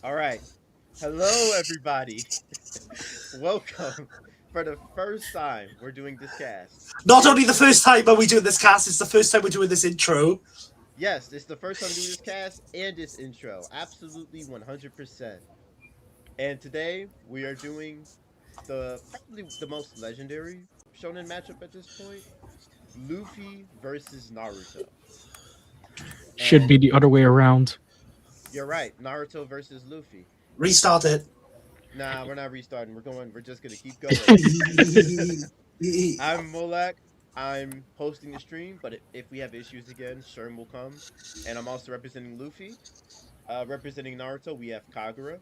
All right. Hello, everybody. Welcome. For the first time, we're doing this cast. Not And only the first time are we doing this cast, it's the first time we're doing this intro. yes, it's the first time doing this cast and this intro. Absolutely 100%. And today, we are doing the probably the most legendary shonen matchup at this point, Luffy versus Naruto. Should be And the other way around. you're right, Naruto versus Luffy. Restart it. Nah, we're not restarting. We're just gonna keep going. I'm Molak. I'm hosting the stream, but if we have issues again, Sherm will come. And I'm also representing Luffy. Representing Naruto, we have Kagura.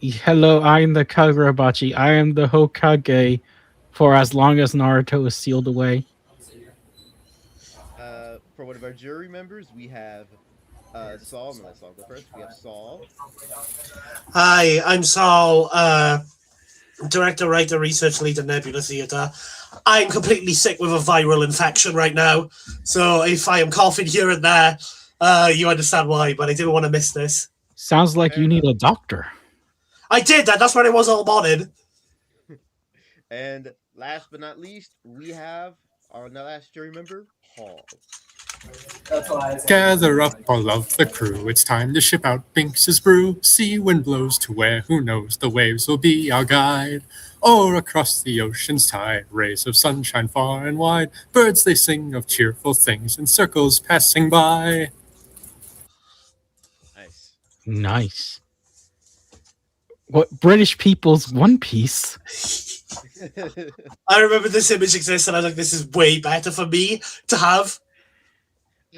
Hello, I am the Kagurabachi. I am the Hokage for as long as Naruto is sealed away. For one of our jury members, we have Saul. No, let Saul go first. We have Saul. Hi, I'm Saul, director, writer, research leader, Nebula Theatre. I'm completely sick with a viral infection right now, so if I am coughing here and there, you understand why, but I didn't want to miss this. Sounds like Fair you need enough. a doctor. I did that, that's what it was all morning. And last but not least, we have our last jury member, Paul. Gather up all of the crew, it's time to ship out Binks's brew. Sea wind blows to where, who knows, the waves will be our guide. Or across the ocean's tide, rays of sunshine far and wide. Birds they sing of cheerful things in circles passing by. Nice. Nice. What British people's One Piece? I remember this image exists and I was like, this is way better for me to have.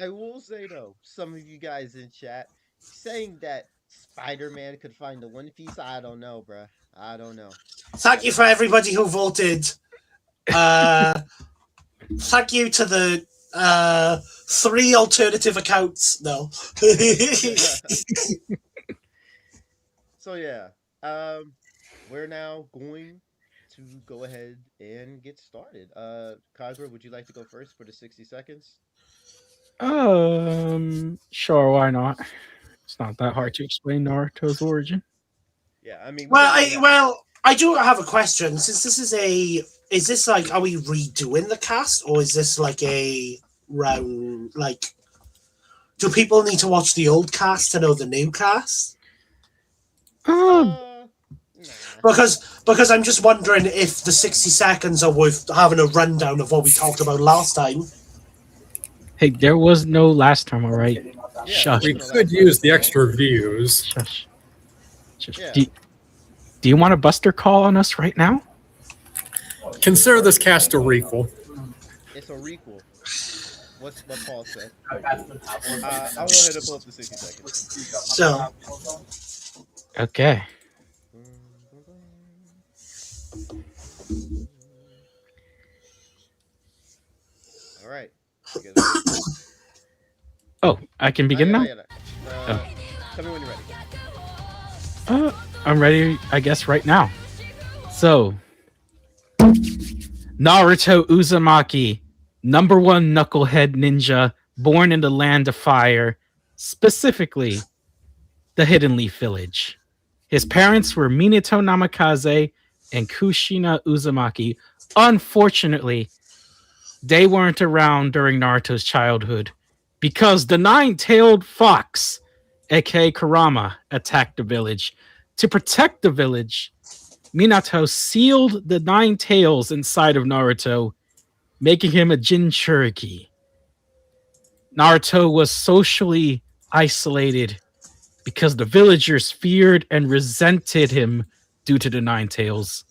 I will say though, some of you guys in chat saying that Spider-Man could find the One Piece. I don't know, bruh. I don't know. Thank you for everybody who voted. Thank you to the 3 alternative accounts. No. So yeah, we're now going to go ahead and get started. Kagura, would you like to go first for the 60 seconds? Sure, why not? It's not that Okay. hard to explain Naruto's origin. Yeah, I mean, we Well, don't really have. I do have a question. Since this is is this like, are we redoing the cast, or is this like a round? Like, do people need to watch the old cast to know the new cast? Um, Nah. Because I'm just wondering if the 60 seconds are worth having a rundown of what we talked about last time. hey, there was no last time, all right? Yeah, Shush. We wasn't a could last time, use the Saul. extra views. Shush. Shush. Yeah. Do you want a buster call on us right now? Consider this cast a requel. It's a requel. What's what Paul said? I'll go ahead and pull up the 60 seconds. So, Okay. All right. You guys ready? Oh, I can begin now? Tell me when you're ready. I'm ready, I guess, right now. So, Naruto Uzumaki, number one knucklehead ninja, born in the land of fire, specifically the Hidden Leaf Village. His parents were Minato Namikaze and Kushina Uzumaki. Unfortunately, they weren't around during Naruto's childhood because the nine-tailed fox, aka Kurama, attacked the village. To protect the village, Minato sealed the nine tails inside of Naruto, making him a Jinchuriki. Naruto was socially isolated because the villagers feared and resented him due to the nine tails.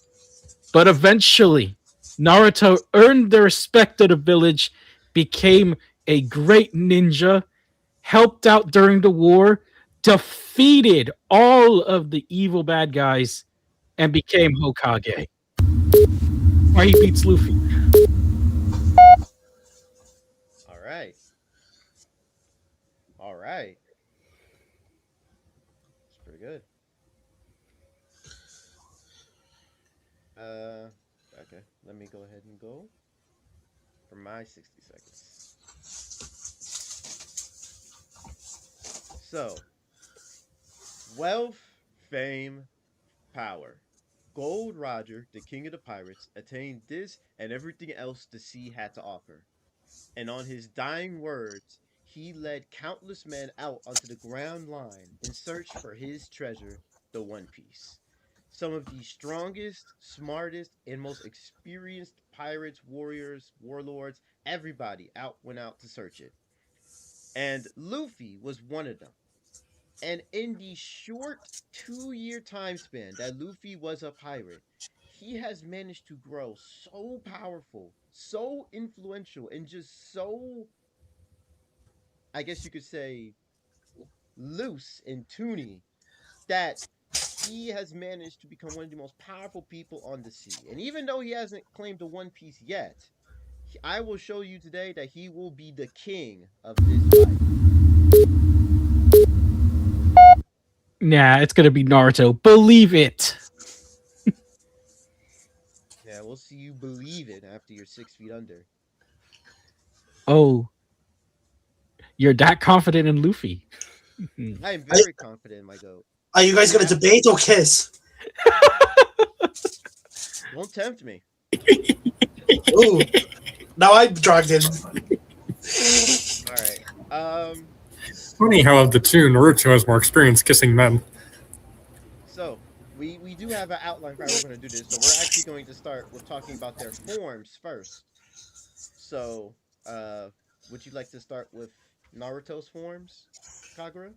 But eventually, Naruto earned the respect of the village, became a great ninja, helped out during the war, defeated all of the evil bad guys, and became Hokage. Why he beats Luffy. All right. All right. It's pretty good. Okay. Let me go ahead and go for my 60 seconds. So, wealth, fame, power. Gold Roger, the king of the pirates, attained this and everything else the sea had to offer. And on his dying words, he led countless men out onto the ground line in search for his treasure, the One Piece. Some of the strongest, smartest, and most experienced pirates, warriors, warlords, everybody went out to search it. And Luffy was one of them. And in the short 2 year time span that Luffy was a pirate, he has managed to grow so powerful, so influential, and just so, I guess you could say, loose and toony that he has managed to become one of the most powerful people on the sea. And even though he hasn't claimed the One Piece yet, I will show you today that he will be the king of this life. Nah, it's gonna be Naruto. Believe it. Yeah, we'll see you believe it after you're 6 feet under. Oh, you're that confident in Luffy. I am very confident in my goat. Are you guys going to debate or kiss? Won't tempt me. Ooh. Now I'm dragged in. All right. Funny how of the two, Naruto has more experience kissing men. So we do have an outline for how we're going to do this. So we're actually going to start with talking about their forms first. So, would you like to start with Naruto's forms, Kagura?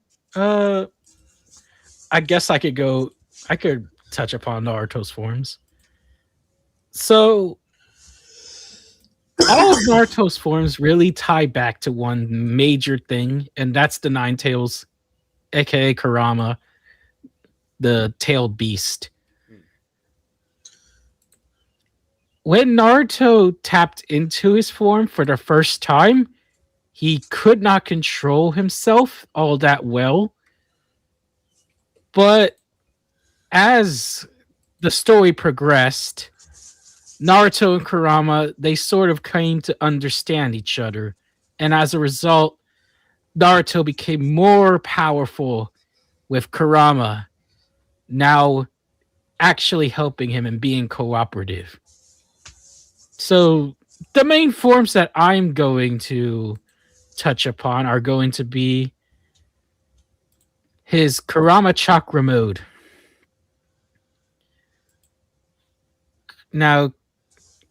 I guess I could touch upon Naruto's forms. So all of Naruto's forms really tie back to one major thing, and that's the Nine Tails, aka Kurama, the tailed beast. When Naruto tapped into his form for the first time, he could not control himself all that well. But as the story progressed, Naruto and Kurama, they sort of came to understand each other. And as a result, Naruto became more powerful with Kurama now actually helping him and being cooperative. So the main forms that I'm going to touch upon are going to be his Kurama Chakra mode. Now,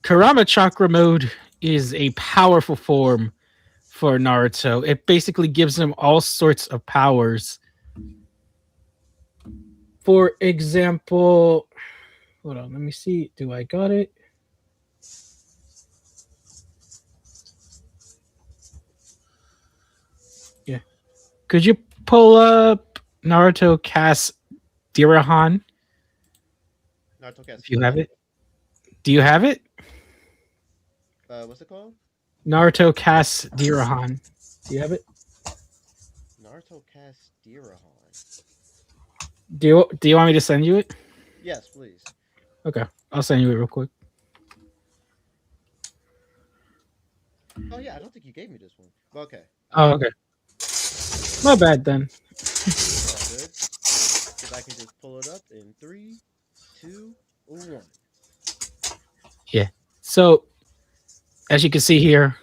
Kurama Chakra mode is a powerful form for Naruto. It basically gives him all sorts of powers. For example, hold on, let me see. Do I got it? Yeah. Could you pull up Naruto Cast Dirahan? Naruto Cast. If you have it. Do you have it? What's it called? Naruto Cast Dirahan. Do you have it? Naruto Cast Dirahan. Do you want me to send you it? Yes, please. Okay, I'll send you it real quick. Oh yeah, I don't think you gave me this one. Okay. Oh, okay. My bad then. All good. Because I can just pull it up in 3, 2, 1. Yeah. So, as you can see here,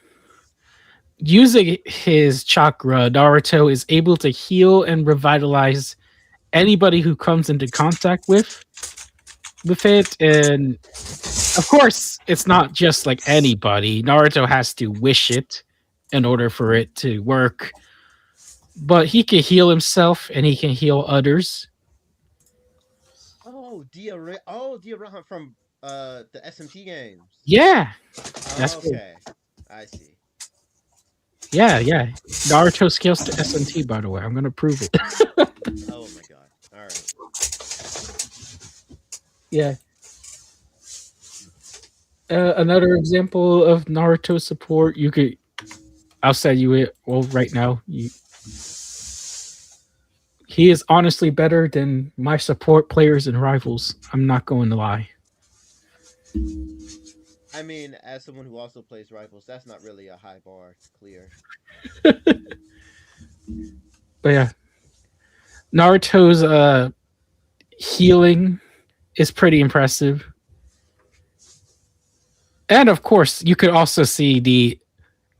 using his chakra, Naruto is able to heal and revitalize anybody who comes into contact with it. And of course, it's not just like anybody. Naruto has to wish it in order for it to work. But he can heal himself and he can heal others. Oh, Dirahan from the SMT games. Yeah. That's okay. Cool. I see. Yeah. Naruto scales to SMT, by the way. I'm gonna prove it. Oh my god. Alright. Yeah. Another example of Naruto support, I'll send you it right now. He is honestly better than my support players and rivals. I'm not going to lie. I mean, as someone who also plays rivals, that's not really a high bar to clear. But yeah, Naruto's healing is pretty impressive. And of course, you could also see the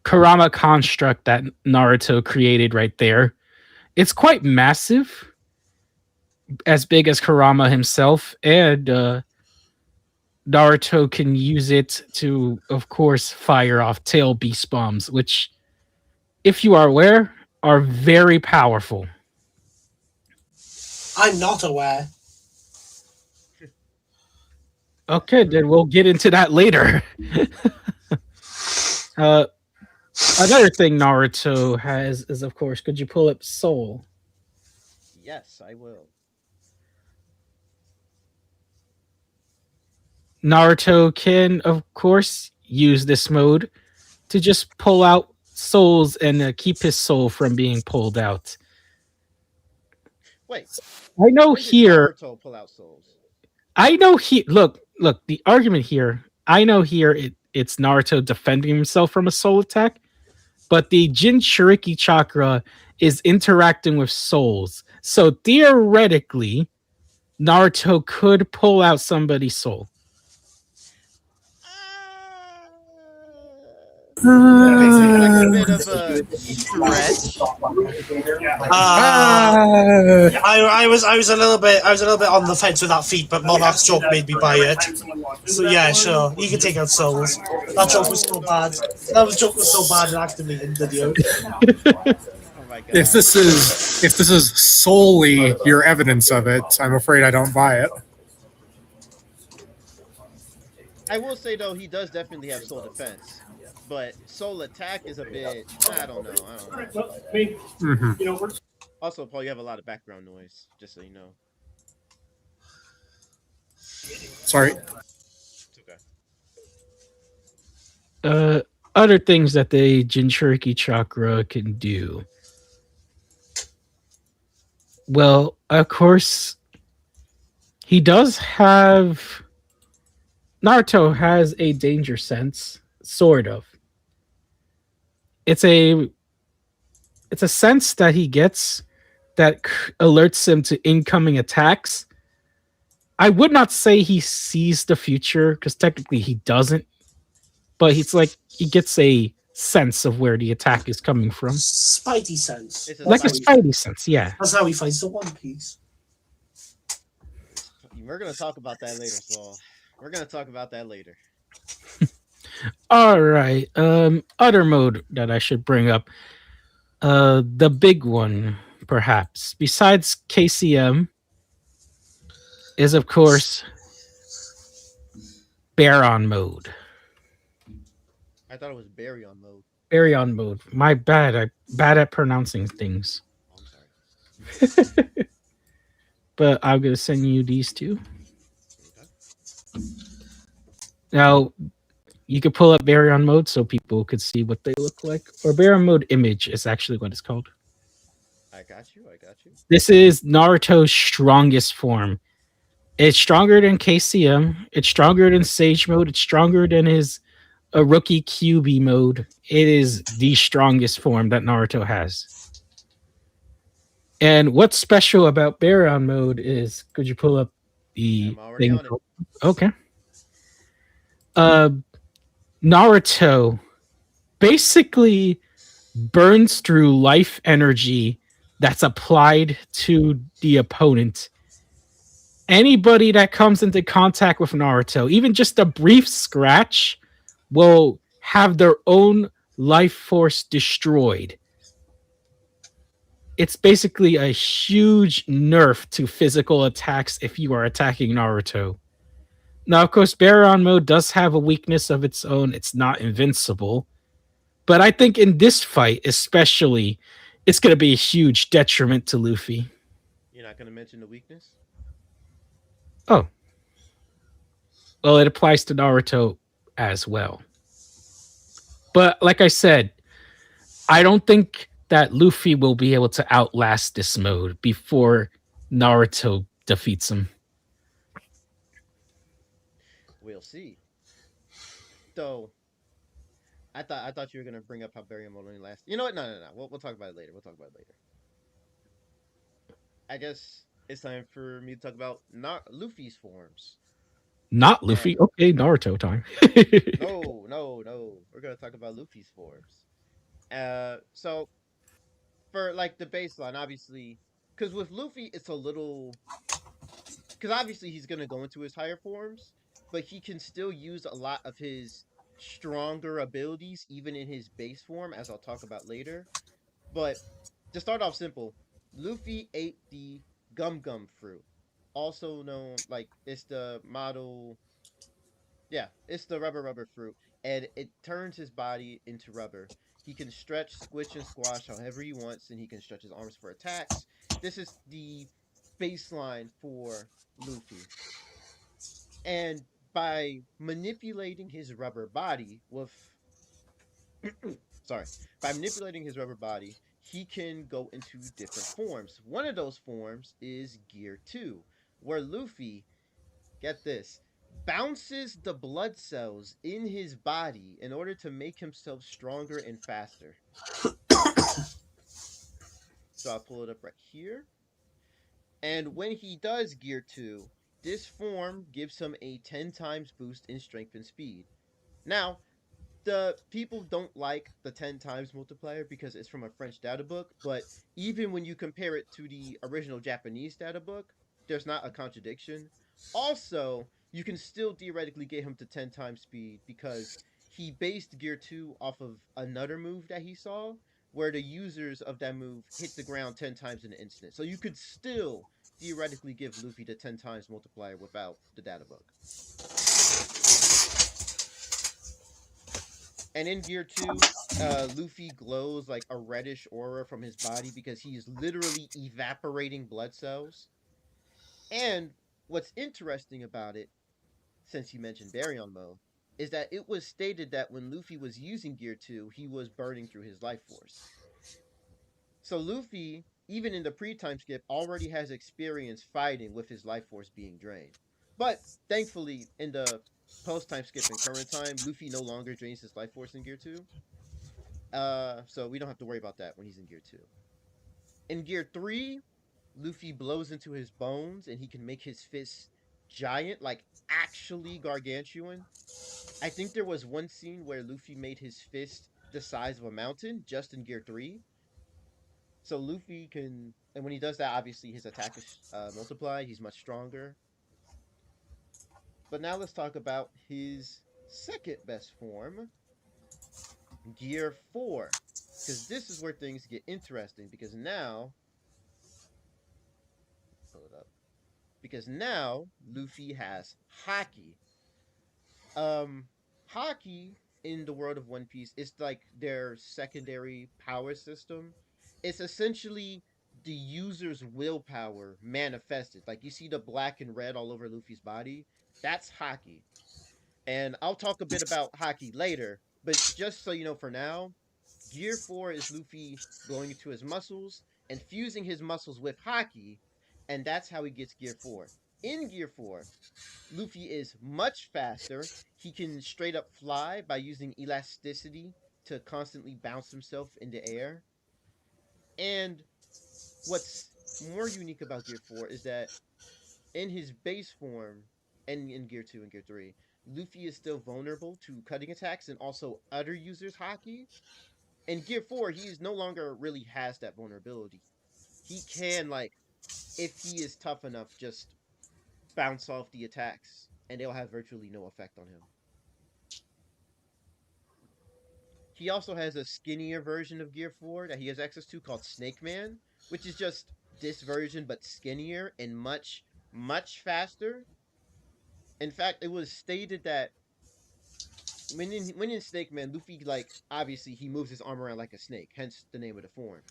Kurama construct that Naruto created right there. It's quite massive, as big as Kurama himself, and Naruto can use it to, of course, fire off tail beast bombs, which, if you are aware, are very powerful. I'm not aware. Okay, then we'll get into that later. uh, Another thing Naruto has is, of course, could you pull up Soul? Yes, I will. Naruto can, of course, use this mode to just pull out souls and keep his soul from being pulled out. Wait. I know When did here. Naruto pull out souls? I know he. Look. The argument here. I know here. It's Naruto defending himself from a soul attack, but the Jinchuriki chakra is interacting with souls. So theoretically, Naruto could pull out somebody's soul. It seems like a bit of a stretch. I was a little bit on the fence with that feat, but Monarch's joke made me buy it. So yeah, sure, you can take out souls. That joke was so bad. Joke was so bad it actively hindered you. Oh my god. If this is solely your evidence of it, I'm afraid I don't buy it. I will say though, he does definitely have soul defense, but soul attack is a bit. I don't know. Mm-hmm. Also, Paul, you have a lot of background noise, just so you know. Sorry. It's okay. Other things that the Jinchuriki chakra can do. Well, of course, he does have. Naruto has a danger sense, sort of. It's a sense that he gets that alerts him to incoming attacks. I would not say he sees the future because technically he doesn't, but he's like he gets a sense of where the attack is coming from. Spidey sense. Like a Spidey sense, yeah. That's how he finds the One Piece. We're gonna talk about that later, Saul. We're gonna talk about that later. All right. Other mode that I should bring up. The big one, perhaps, besides KCM, is of course Baron mode. I thought it was Baryon mode. Baron mode. My bad. I'm bad at pronouncing things. Oh, I'm sorry. But I'm gonna send you these two. Okay. Now, you could pull up Baron mode so people could see what they look like. Or Baron mode image is actually what it's called. I got you. This is Naruto's strongest form. It's stronger than KCM. It's stronger than Sage mode. It's stronger than his rookie QB mode. It is the strongest form that Naruto has. And what's special about Baron mode is, could you pull up the already thing? on it. Okay. Naruto basically burns through life energy that's applied to the opponent. Anybody that comes into contact with Naruto, even just a brief scratch, will have their own life force destroyed. It's basically a huge nerf to physical attacks if you are attacking Naruto. Now, of course, Baron mode does have a weakness of its own. It's not invincible. But I think in this fight, especially, it's going to be a huge detriment to Luffy. You're not gonna mention the weakness? Oh. Well, it applies to Naruto as well. But like I said, I don't think that Luffy will be able to outlast this mode before Naruto defeats him. We'll see. So, I thought you were gonna bring up how Baryon mode only lasts. You know what? No. We'll talk about it later. I guess it's time for me to talk about not Luffy's forms. Not And Luffy. Okay, Naruto time. no, no, no, we're gonna talk about Luffy's forms. So for like the baseline, obviously, because with Luffy, it's a little because obviously he's gonna go into his higher forms, but he can still use a lot of his stronger abilities even in his base form, as I'll talk about later. But to start off simple, Luffy ate the gum gum fruit, also known like it's the model. Yeah, it's the rubber fruit, and it turns his body into rubber. He can stretch, squish, and squash however he wants, and he can stretch his arms for attacks. This is the baseline for Luffy. And by manipulating his rubber body with sorry, by manipulating his rubber body, he can go into different forms. One of those forms is Gear 2, where Luffy, get this, bounces the blood cells in his body in order to make himself stronger and faster. So I'll pull it up right here. And when he does Gear 2, this form gives him a 10 times boost in strength and speed. Now, the people don't like the 10 times multiplier because it's from a French data book, but even when you compare it to the original Japanese data book, there's not a contradiction. Also, you can still theoretically get him to 10 times speed because he based Gear 2 off of another move that he saw where the users of that move hit the ground 10 times in an instant. So you could still theoretically give Luffy the 10 times multiplier without the data book. And in Gear 2, Luffy glows like a reddish aura from his body because he is literally evaporating blood cells. And what's interesting about it, since you mentioned Baryon Mode, is that it was stated that when Luffy was using Gear 2, he was burning through his life force. So Luffy, even in the pre-time skip, already has experience fighting with his life force being drained. But thankfully, in the post-time skip and current time, Luffy no longer drains his life force in Gear 2. So we don't have to worry about that when he's in Gear 2. In Gear 3, Luffy blows into his bones and he can make his fists giant, like actually gargantuan. I think there was one scene where Luffy made his fist the size of a mountain just in Gear 3. So Luffy can, and when he does that, obviously his attack is multiplied. He's much stronger. But now let's talk about his second best form, Gear 4. Because this is where things get interesting. Because now, pull it up. Because now Luffy has Haki. Um, Haki in the world of One Piece is like their secondary power system. It's essentially the user's willpower manifested. Like you see the black and red all over Luffy's body. That's Haki. And I'll talk a bit about Haki later, but just so you know for now, Gear 4 is Luffy blowing into his muscles and fusing his muscles with Haki, and that's how he gets Gear 4. In Gear 4, Luffy is much faster. He can straight up fly by using elasticity to constantly bounce himself in the air. And what's more unique about Gear 4 is that in his base form and in Gear 2 and Gear 3, Luffy is still vulnerable to cutting attacks and also other users' Haki. In Gear 4, he is no longer really has that vulnerability. He can, like, if he is tough enough, just bounce off the attacks and they'll have virtually no effect on him. He also has a skinnier version of Gear 4 that he has access to called Snake Man, which is just this version but skinnier and much, much faster. In fact, it was stated that when in Snake Man, Luffy, like, obviously he moves his arm around like a snake, hence the name of the form.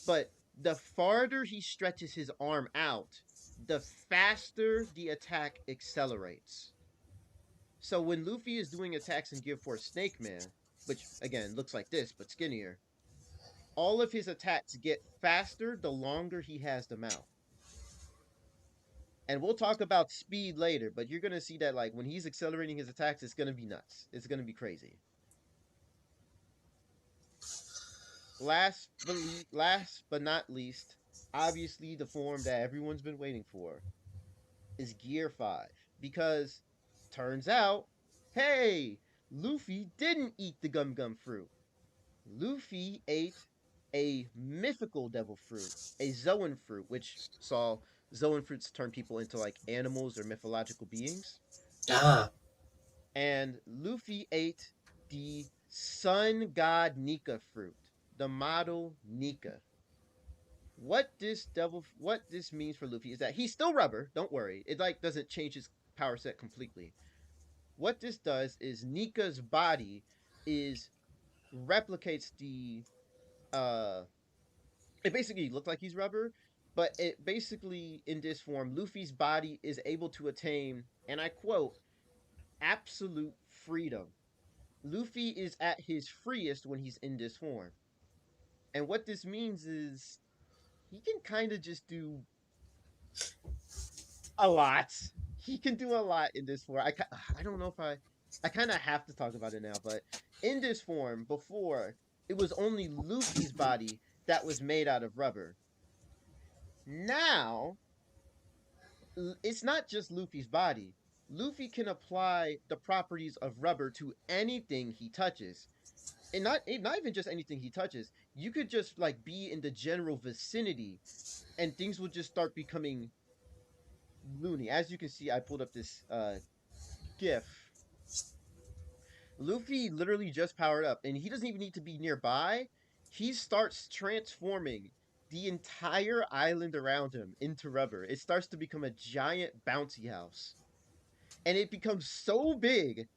But the farther he stretches his arm out, the faster the attack accelerates. So when Luffy is doing attacks in Gear 4 Snake Man, which again looks like this but skinnier, all of his attacks get faster the longer he has them out. And we'll talk about speed later, but you're gonna see that like when he's accelerating his attacks, it's gonna be nuts. It's gonna be crazy. Last but not least, obviously the form that everyone's been waiting for is Gear 5. Because turns out, hey, Luffy didn't eat the Gum Gum fruit. Luffy ate a mythical devil fruit, a Zoan fruit, which saw Zoan fruits turn people into like animals or mythological beings. Ah. And Luffy ate the Sun God Nika fruit, the model Nika. What this means for Luffy is that he's still rubber, don't worry. It like doesn't change his power set completely. What this does is Nika's body is replicates the uh it basically looked like he's rubber, but it basically in this form, Luffy's body is able to attain, and I quote, absolute freedom. Luffy is at his freest when he's in this form. And what this means is he can kind of just do a lot. He can do a lot in this form. I don't know if I kind of have to talk about it now, but in this form before it was only Luffy's body that was made out of rubber. Now it's not just Luffy's body. Luffy can apply the properties of rubber to anything he touches. And not even just anything he touches. You could just like be in the general vicinity and things will just start becoming loony. As you can see, I pulled up this gif. Luffy literally just powered up and he doesn't even need to be nearby. He starts transforming the entire island around him into rubber. It starts to become a giant bouncy house. And it becomes so big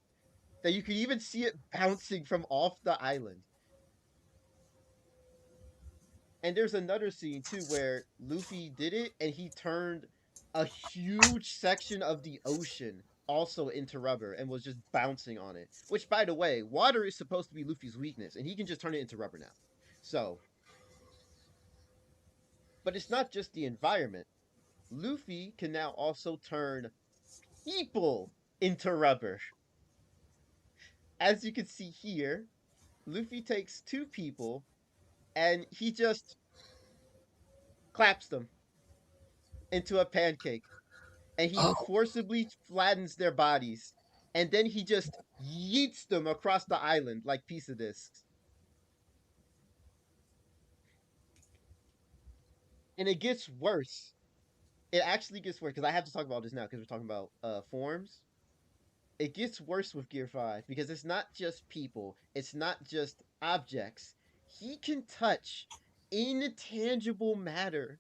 that you can even see it bouncing from off the island. And there's another scene too where Luffy did it and he turned a huge section of the ocean also into rubber and was just bouncing on it. Which, by the way, water is supposed to be Luffy's weakness, and he can just turn it into rubber now. So, but it's not just the environment. Luffy can now also turn people into rubber. As you can see here, Luffy takes two people and he just claps them into a pancake and he Oh. forcibly flattens their bodies and then he just yeets them across the island like pizza discs. And it gets worse. It actually gets worse because I have to talk about this now because we're talking about forms. It gets worse with Gear 5 because it's not just people, it's not just objects. He can touch intangible matter.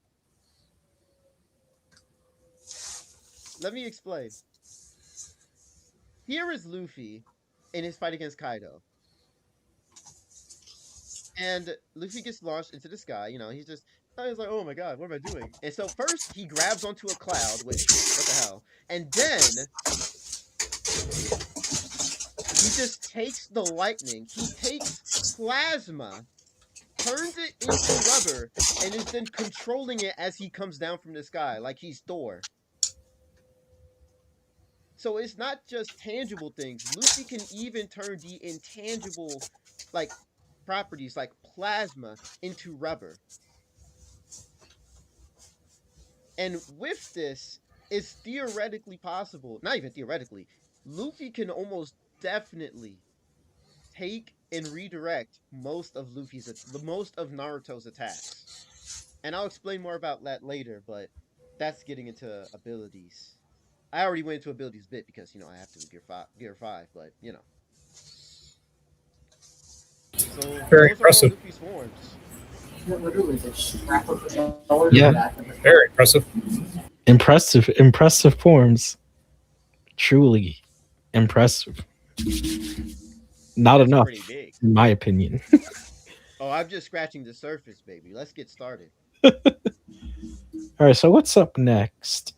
Let me explain. Here is Luffy in his fight against Kaido. And Luffy gets launched into the sky. You know, he's like, oh my god, what am I doing? And so first he grabs onto a cloud, which, what the hell? And then he just takes the lightning. He takes plasma, turns it into rubber, and is then controlling it as he comes down from the sky, like he's Thor. So it's not just tangible things. Luffy can even turn the intangible, like, properties, like plasma, into rubber. And with this, it's theoretically possible, not even theoretically, Luffy can almost definitely take and redirect most of Naruto's attacks. And I'll explain more about that later, but that's getting into abilities. I already went into abilities a bit because, you know, I have to with Gear 5, but, you know. So, Very those are all impressive. Luffy's forms. Yeah. Very impressive. Impressive forms. Truly impressive. Not That's enough, pretty big. in my opinion. Oh, I'm just scratching the surface, baby. Let's get started. All right, so what's up next?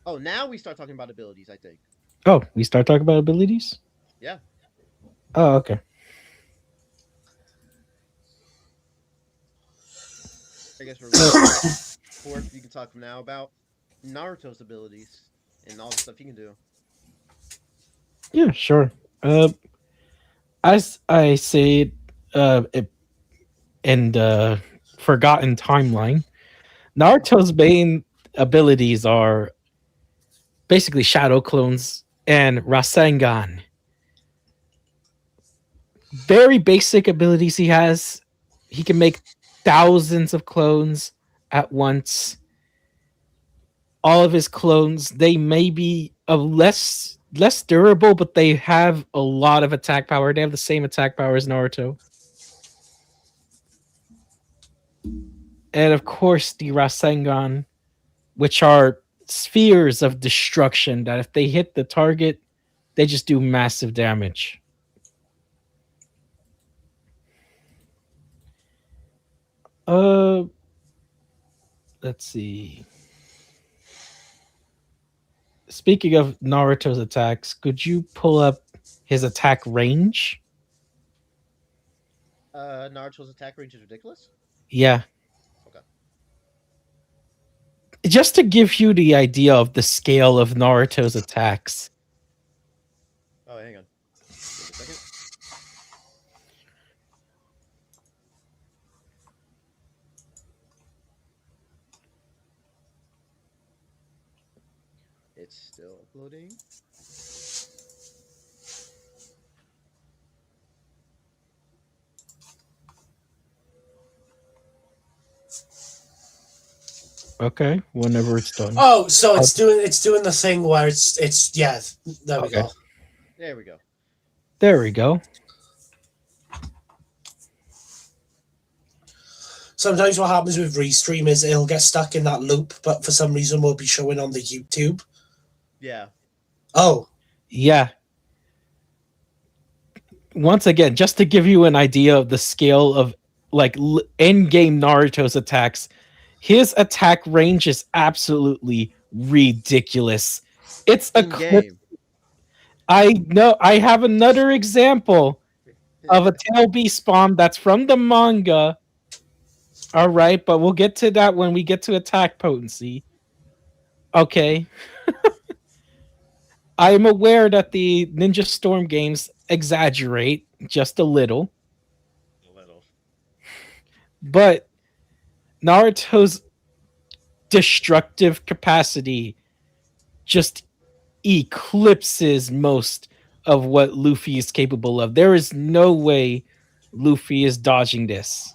Oh, now we start talking about abilities, I think. Oh, we start talking about abilities? Yeah. Oh, okay. I guess we're ready. Fourth, you can talk now about Naruto's abilities and all the stuff he can do. Yeah, sure. As I said, and forgotten timeline. Naruto's main abilities are basically shadow clones and Rasengan. Very basic abilities he has. He can make thousands of clones at once. All of his clones, they may be of less durable, but they have a lot of attack power. They have the same attack power as Naruto. And of course, the Rasengan, which are spheres of destruction that if they hit the target, they just do massive damage. Uh, let's see. Speaking of Naruto's attacks, could you pull up his attack range? Naruto's attack range is ridiculous. Yeah. Okay. Just to give you the idea of the scale of Naruto's attacks. Oh, hang on. Give me a second. It's still uploading. Okay, whenever it's done. Oh, so it's doing the thing where it's yeah. There we Okay. go. There we go. There we go. Sometimes what happens with Restream is it'll get stuck in that loop, but for some reason will be showing on the YouTube. Yeah. Oh, Yeah. Once again, just to give you an idea of the scale of like end game Naruto's attacks, his attack range is absolutely ridiculous. It's a In game. I know I have another example of a tail beast spawn that's from the manga. All right, but we'll get to that when we get to attack potency. Okay. I am aware that the Ninja Storm games exaggerate just a little, A little. but Naruto's destructive capacity just eclipses most of what Luffy is capable of. There is no way Luffy is dodging this.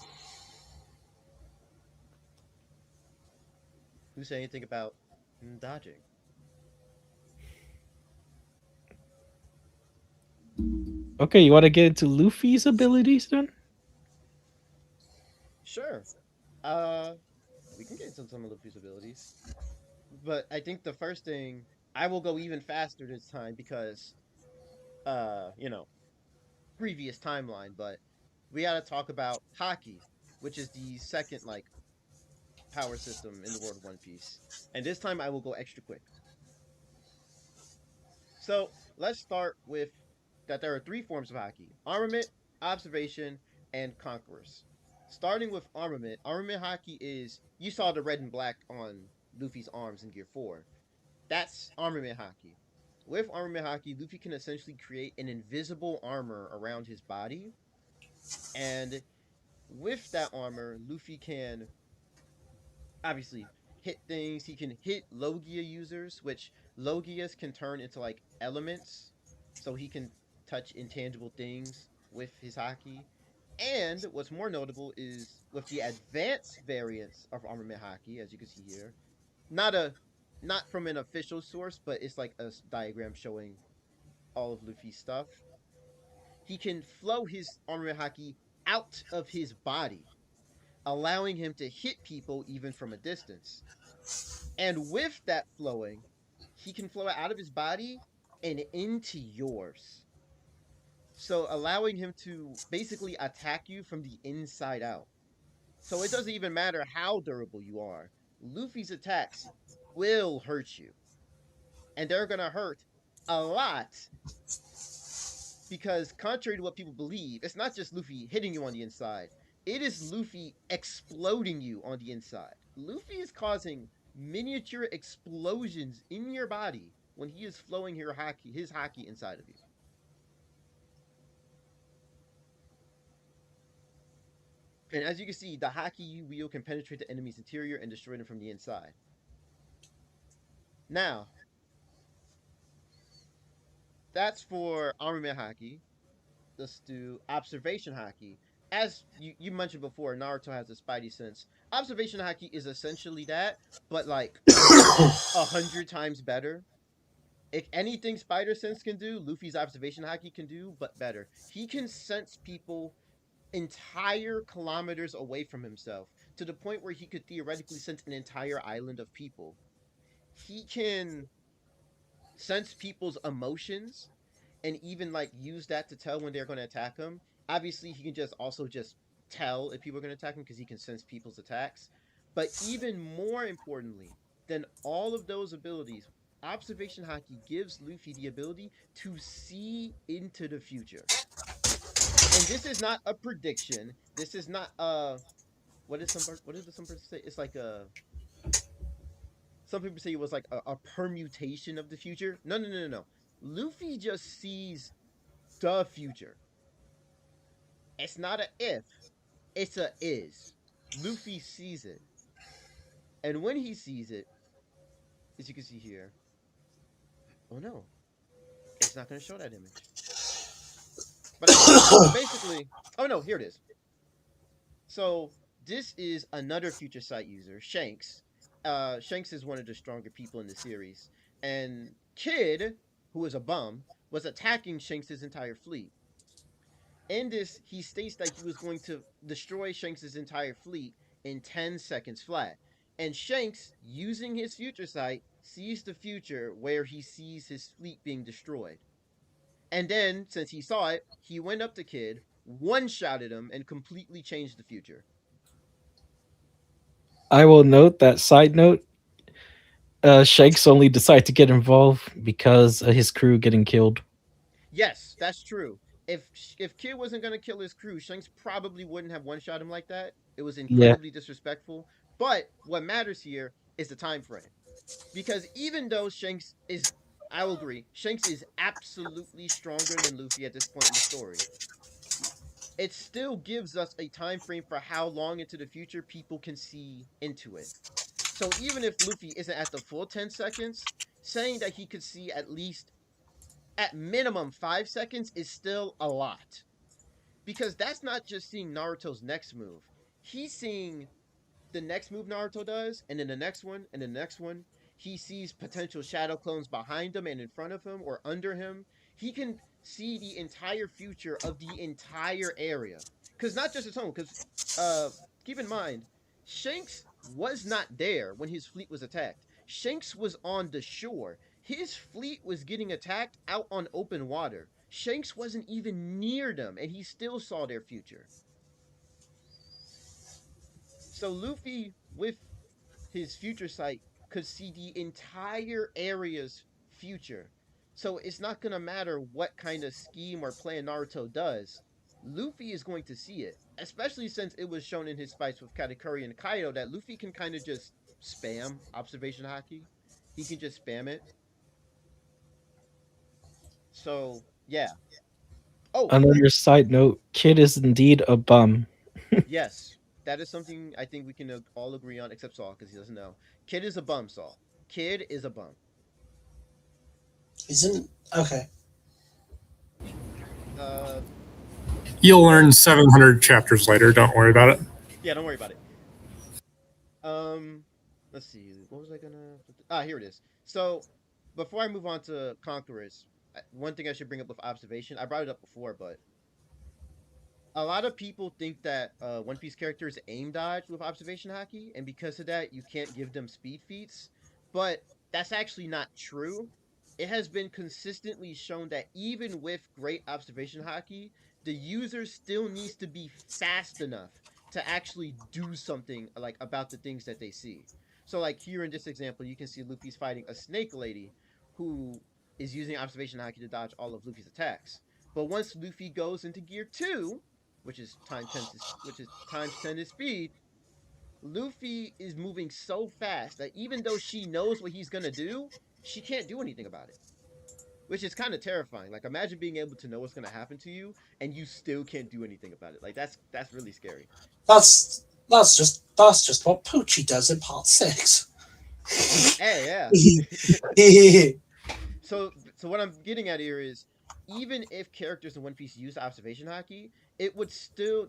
Who said anything about dodging? Okay, you want to get into Luffy's abilities then? Sure. We can get into some of Luffy's abilities, but I think the first thing I will go even faster this time because, you know, previous timeline. But we got to talk about Haki, which is the second like power system in the world of One Piece. And this time I will go extra quick. So let's start with that there are three forms of Haki: armament, observation, and conquerors. Starting with armament, armament Haki is you saw the red and black on Luffy's arms in Gear 4. That's armament Haki. With armament Haki, Luffy can essentially create an invisible armor around his body. And with that armor, Luffy can obviously hit things. He can hit Logia users, which Logias can turn into like elements, so he can touch intangible things with his Haki. And what's more notable is with the advanced variants of Armament Haki, as you can see here, not a not from an official source, but it's like a diagram showing all of Luffy's stuff. He can flow his Armament Haki out of his body, allowing him to hit people even from a distance. And with that flowing, he can flow it out of his body and into yours. So allowing him to basically attack you from the inside out. So it doesn't even matter how durable you are. Luffy's attacks will hurt you. And they're going to hurt a lot because contrary to what people believe, it's not just Luffy hitting you on the inside. It is Luffy exploding you on the inside. Luffy is causing miniature explosions in your body when he is flowing his Haki inside of you. And as you can see, the Haki you wield can penetrate the enemy's interior and destroy them from the inside. Now, that's for armament Haki. Let's do observation Haki. As you mentioned before, Naruto has a spidey sense. Observation Haki is essentially that, but like 100 times better. If anything Spider Sense can do, Luffy's observation Haki can do, but better. He can sense people entire kilometers away from himself to the point where he could theoretically sense an entire island of people. He can sense people's emotions and even like use that to tell when they're going to attack him. Obviously, he can just also just tell if people are going to attack him because he can sense people's attacks. But even more importantly than all of those abilities, observation Haki gives Luffy the ability to see into the future. And this is not a prediction. This is not what did some person say? It's like a some people say it was like a permutation of the future. No. Luffy just sees the future. It's not a if, it's a is. Luffy sees it. And when he sees it, as you can see here, oh no, it's not going to show that image. But anyway, so basically, oh no, here it is. So this is another future sight user, Shanks. Shanks is one of the stronger people in the series. And Kid, who is a bum, was attacking Shanks' entire fleet. In this, he states that he was going to destroy Shanks' entire fleet in 10 seconds flat. And Shanks, using his future sight, sees the future where he sees his fleet being destroyed. And then, since he saw it, he went up to Kid, one-shotted him, and completely changed the future. I will note that side note, Shanks only decided to get involved because of his crew getting killed. Yes, that's true. If Kid wasn't gonna kill his crew, Shanks probably wouldn't have one-shot him like that. It was Yeah. incredibly disrespectful. But what matters here is the time frame. Because even though Shanks is, I will agree, Shanks is absolutely stronger than Luffy at this point in the story. It still gives us a time frame for how long into the future people can see into it. So even if Luffy isn't at the full 10 seconds, saying that he could see at least at minimum 5 seconds is still a lot. Because that's not just seeing Naruto's next move. He's seeing the next move Naruto does, and then the next one, and the next one. He sees potential shadow clones behind him and in front of him or under him. He can see the entire future of the entire area. Because not just his own, because uh, keep in mind, Shanks was not there when his fleet was attacked. Shanks was on the shore. His fleet was getting attacked out on open water. Shanks wasn't even near them, and he still saw their future. So Luffy, with his future sight, could see the entire area's future. So it's not gonna matter what kind of scheme or plan Naruto does. Luffy is going to see it, especially since it was shown in his fights with Katakuri and Kaido that Luffy can kind of just spam observation Haki. He can just spam it. So yeah. Oh, Another side note, Kid is indeed a bum. yes, that is something I think we can all agree on, except Saul because he doesn't know. Kid is a bum, Saul. Kid is a bum. Isn't okay. Uh, You'll learn 700 chapters later. Don't worry about it. yeah, don't worry about it. Let's see. What was I gonna? Here it is. So, before I move on to Conquerors, one thing I should bring up with observation. I brought it up before, but a lot of people think that One Piece characters aim dodge with observation Haki, and because of that, you can't give them speed feats. But that's actually not true. It has been consistently shown that even with great observation Haki, the user still needs to be fast enough to actually do something like about the things that they see. So, like here in this example, you can see Luffy's fighting a snake lady who is using observation Haki to dodge all of Luffy's attacks. But once Luffy goes into gear 2, which is times 10 his speed, Luffy is moving so fast that even though she knows what he's gonna do, she can't do anything about it. which is kind of terrifying. Like, imagine being able to know what's going to happen to you and you still can't do anything about it. Like, that's really scary. That's just what Poochie does in part 6. Hey, yeah. So what I'm getting at here is, even if characters in One Piece use observation haki, they would still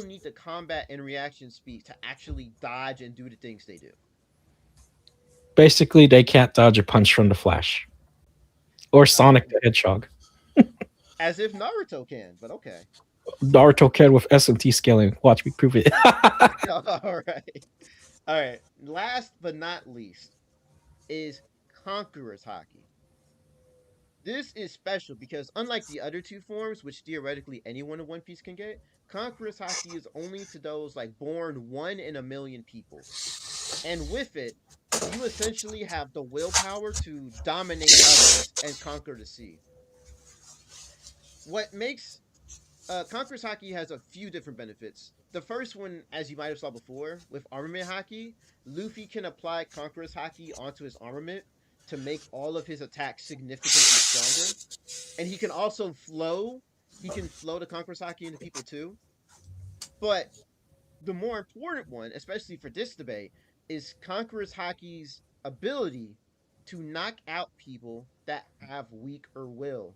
need the combat and reaction speed to actually dodge and do the things they do. Basically, they can't dodge a punch from the Flash or Sonic the Hedgehog. As if Naruto can, but okay. Naruto can with SMT scaling. Watch me prove it. All right. Last but not least is Conqueror's Haki. This is special because, unlike the other two forms, which theoretically anyone in One Piece can get, Conqueror's Haki is only to those like born 1 in a million people. And with it, you essentially have the willpower to dominate others and conquer the sea. What makes Conqueror's Haki has a few different benefits. The first one, as you might have saw before, with Armament Haki, Luffy can apply Conqueror's Haki onto his armament to make all of his attacks significantly stronger. And he can also flow. He can flow the Conqueror's Haki into people too. But the more important one, especially for this debate, is Conqueror's Haki's ability to knock out people that have weaker will.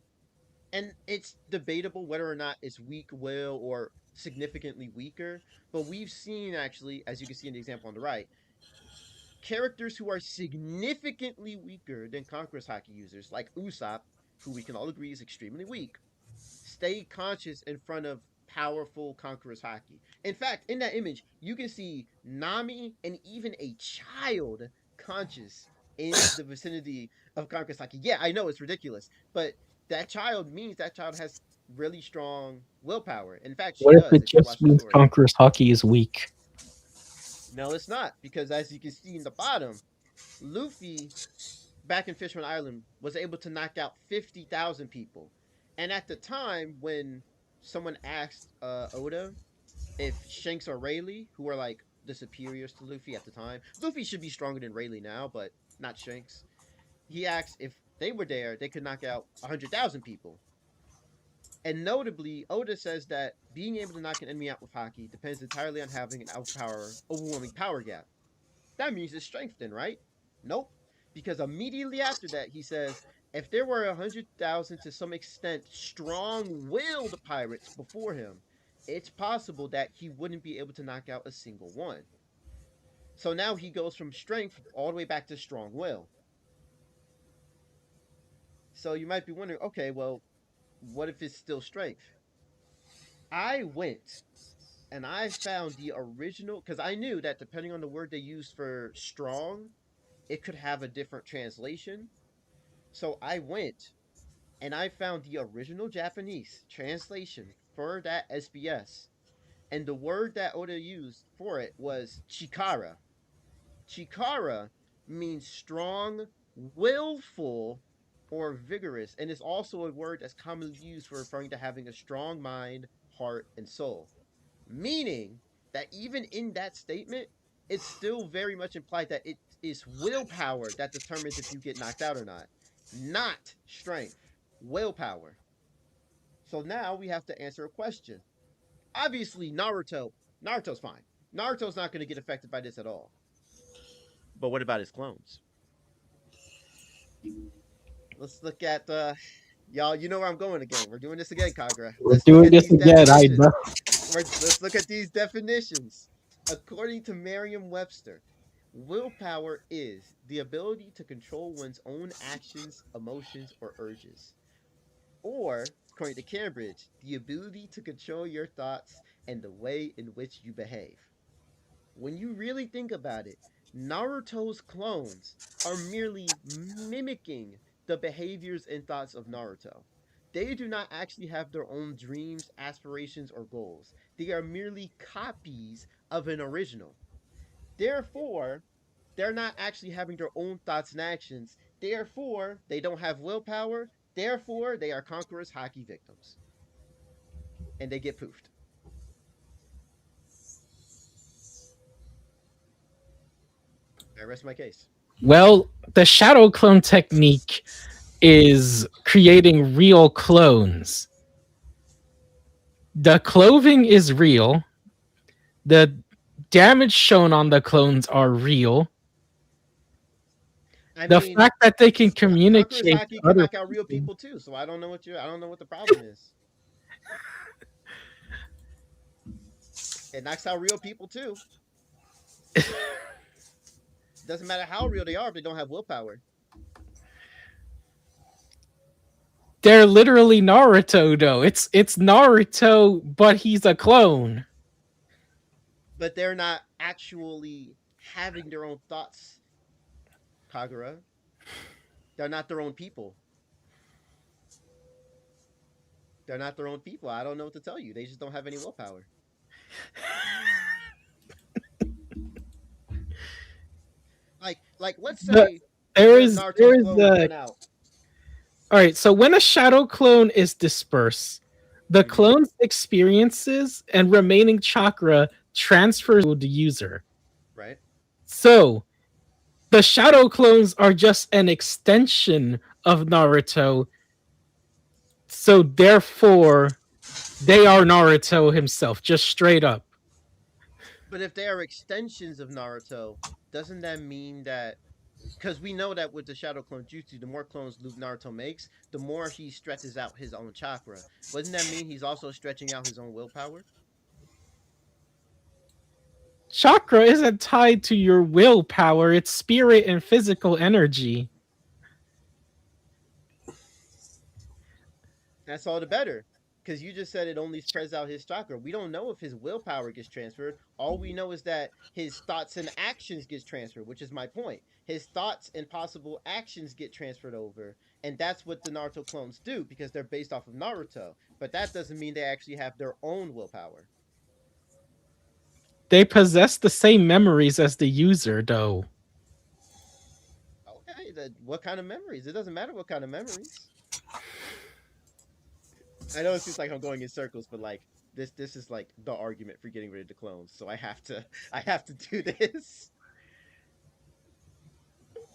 And it's debatable whether or not it's weak will or significantly weaker. But we've seen, actually, as you can see in the example on the right, characters who are significantly weaker than Conqueror's Haki users, like Usopp, who we can all agree is extremely weak, stay conscious in front of powerful Conqueror's Haki. In fact, in that image, you can see Nami and even a child conscious in the vicinity of Conqueror's Haki. Yeah, I know it's ridiculous, but that child means that child has really strong willpower. In fact, she What if does. it If you just watch the means story. Conqueror's Haki is weak? No, it's not, because as you can see in the bottom, Luffy back in Fishman Island was able to knock out 50,000 people. And at the time when someone asked Oda if Shanks or Rayleigh, who were like the superiors to Luffy at the time, Luffy should be stronger than Rayleigh now, but not Shanks. He asked if they were there, they could knock out 100,000 people. And notably, Oda says that being able to knock an enemy out with Haki depends entirely on having an overwhelming power gap. That means it's strength then, right? Nope. Because immediately after that, he says, if there were 100,000 to some extent strong-willed pirates before him, it's possible that he wouldn't be able to knock out a single one. So now he goes from strength all the way back to strong will. So you might be wondering, okay, well, what if it's still strength? I went and I found the original, because I knew that depending on the word they used for strong, it could have a different translation. So I went and I found the original Japanese translation for that SBS. And the word that Oda used for it was chikara. Chikara means strong, willful, or vigorous, and is also a word that's commonly used for referring to having a strong mind, heart, and soul. Meaning that even in that statement, it's still very much implied that it is willpower that determines if you get knocked out or not strength, willpower. So now we have to answer a question. Obviously, Naruto's fine. Naruto's not going to get affected by this at all. But what about his clones? Let's look at y'all. You know where I'm going again. We're doing this again, Kagura. We're doing this again. I know. Let's look at these definitions. According to Merriam-Webster, willpower is the ability to control one's own actions, emotions, or urges. Or, according to Cambridge, the ability to control your thoughts and the way in which you behave. When you really think about it, Naruto's clones are merely mimicking the behaviors and thoughts of Naruto. They do not actually have their own dreams, aspirations, or goals. They are merely copies of an original. Therefore, they're not actually having their own thoughts and actions. Therefore, they don't have willpower. Therefore, they are Conqueror's Haki victims. And they get poofed. I rest my case. Well, the shadow clone technique is creating real clones. The clothing is real. The damage shown on the clones are real. The fact that they can communicate Haki to can other knock out real people too, so I don't know what the problem is. It knocks out real people too. Doesn't matter how real they are if they don't have willpower. They're literally Naruto, though. It's Naruto, but he's a clone. But they're not actually having their own thoughts, Kagura. They're not their own people. They're not their own people. I don't know what to tell you. They just don't have any willpower. Like let's say there is out. All right, so when a shadow clone is dispersed, the clone's experiences and remaining chakra transfers to the user. Right. So the shadow clones are just an extension of Naruto. So therefore, they are Naruto himself, just straight up. But if they are extensions of Naruto, doesn't that mean that... Because we know that with the Shadow Clone Jutsu, the more clones Naruto makes, the more he stretches out his own chakra. Doesn't that mean he's also stretching out his own willpower? Chakra isn't tied to your willpower, it's spirit and physical energy. That's all the better. Because you just said it only spreads out his chakra. We don't know if his willpower gets transferred. All we know is that his thoughts and actions gets transferred, which is my point. His thoughts and possible actions get transferred over. And that's what the Naruto clones do, because they're based off of Naruto. But that doesn't mean they actually have their own willpower. They possess the same memories as the user, though. Okay, what kind of memories? It doesn't matter what kind of memories. I know it seems like I'm going in circles, but like this is like the argument for getting rid of the clones. So I have to do this.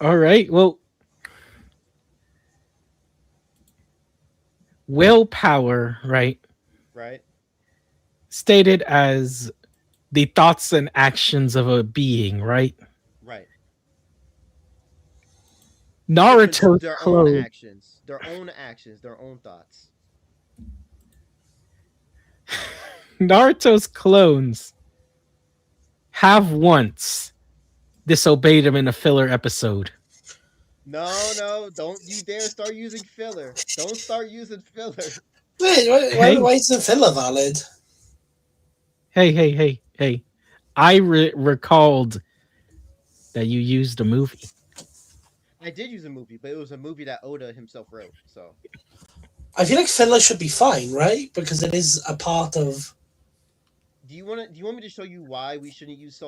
All right. Well, willpower, right? Right. Stated as the thoughts and actions of a being, right? Right. Naruto's their clone. own actions, their own thoughts. Naruto's clones have once disobeyed him in a filler episode. No, don't you dare start using filler. Don't start using filler. Wait, why isn't filler valid? Hey. I recalled that you used a movie. I did use a movie, but it was a movie that Oda himself wrote, so... I feel like filler should be fine, right? Because it is a part of... Do you want me to show you why we shouldn't use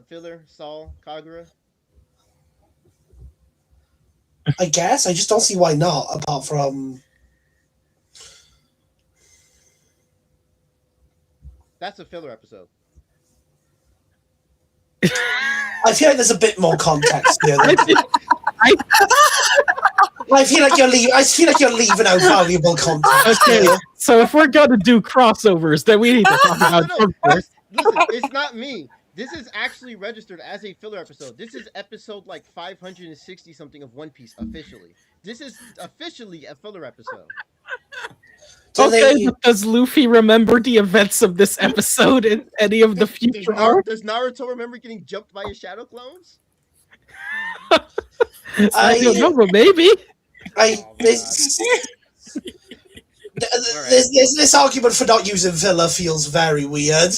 filler, Saul, Kagura? I guess. I just don't see why not, apart from... That's a filler episode. I feel like there's a bit more context here. I feel like you're leaving out valuable context. Okay, so if we're gonna do crossovers, then we need to talk about. Listen, it's not me. This is actually registered as a filler episode. This is episode like 560 something of One Piece officially. This is officially a filler episode. Okay, but does Luffy remember the events of this episode in any of the future arcs? Does Naruto remember getting jumped by his shadow clones? I don't know, but maybe. This argument for not using filler feels very weird.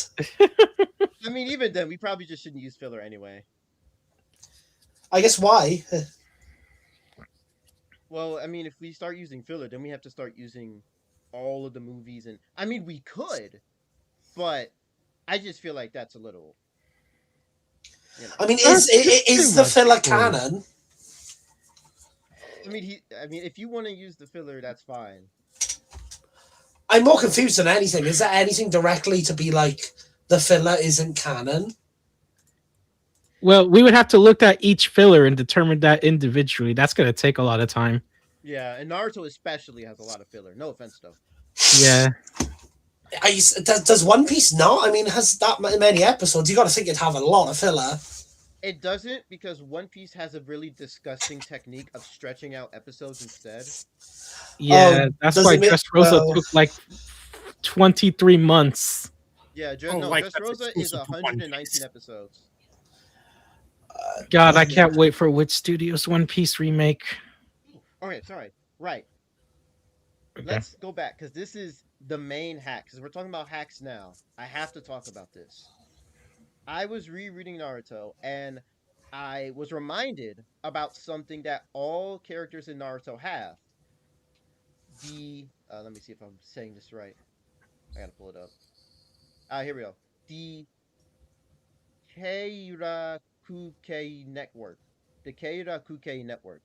I mean, even then, we probably just shouldn't use filler anyway. I guess why? Well, I mean, if we start using filler, then we have to start using all of the movies, and I mean, we could, but I just feel like that's a little. You know. I mean, is the filler canon? I mean, if you want to use the filler, that's fine. I'm more confused than anything. Is there anything directly to be like the filler isn't canon? Well, we would have to look at each filler and determine that individually. That's going to take a lot of time. Yeah, and Naruto especially has a lot of filler. No offense though. Yeah. Does One Piece not? I mean, it has that many episodes. You got to think it'd have a lot of filler. It doesn't because One Piece has a really disgusting technique of stretching out episodes instead. Yeah, that's does why it make- Dressrosa well- took like 23 months. Yeah, Oh, no, like, that's Dressrosa is exclusive to One 119 Piece. episodes. God, I can't wait for Witch Studios One Piece remake. Okay, sorry. Right. Okay. Let's go back because this is the main hack. Because we're talking about hacks now. I have to talk about this. I was rereading Naruto and I was reminded about something that all characters in Naruto have. Let me see if I'm saying this right. I gotta pull it up. Here we go. The Keirakuke network. The Keirakuke network.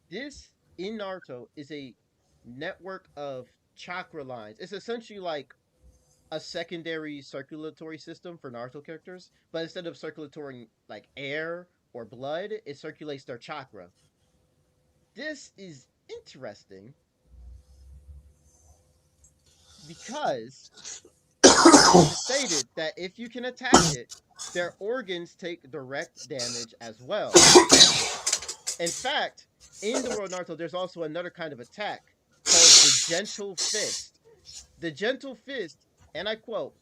This in Naruto is a network of chakra lines. It's essentially like a secondary circulatory system for Naruto characters, but instead of circulating like air or blood, it circulates their chakra. This is interesting because it stated that if you can attack it, their organs take direct damage as well. In fact, in the world of Naruto, there's also another kind of attack called the Gentle Fist. The Gentle Fist, and I quote,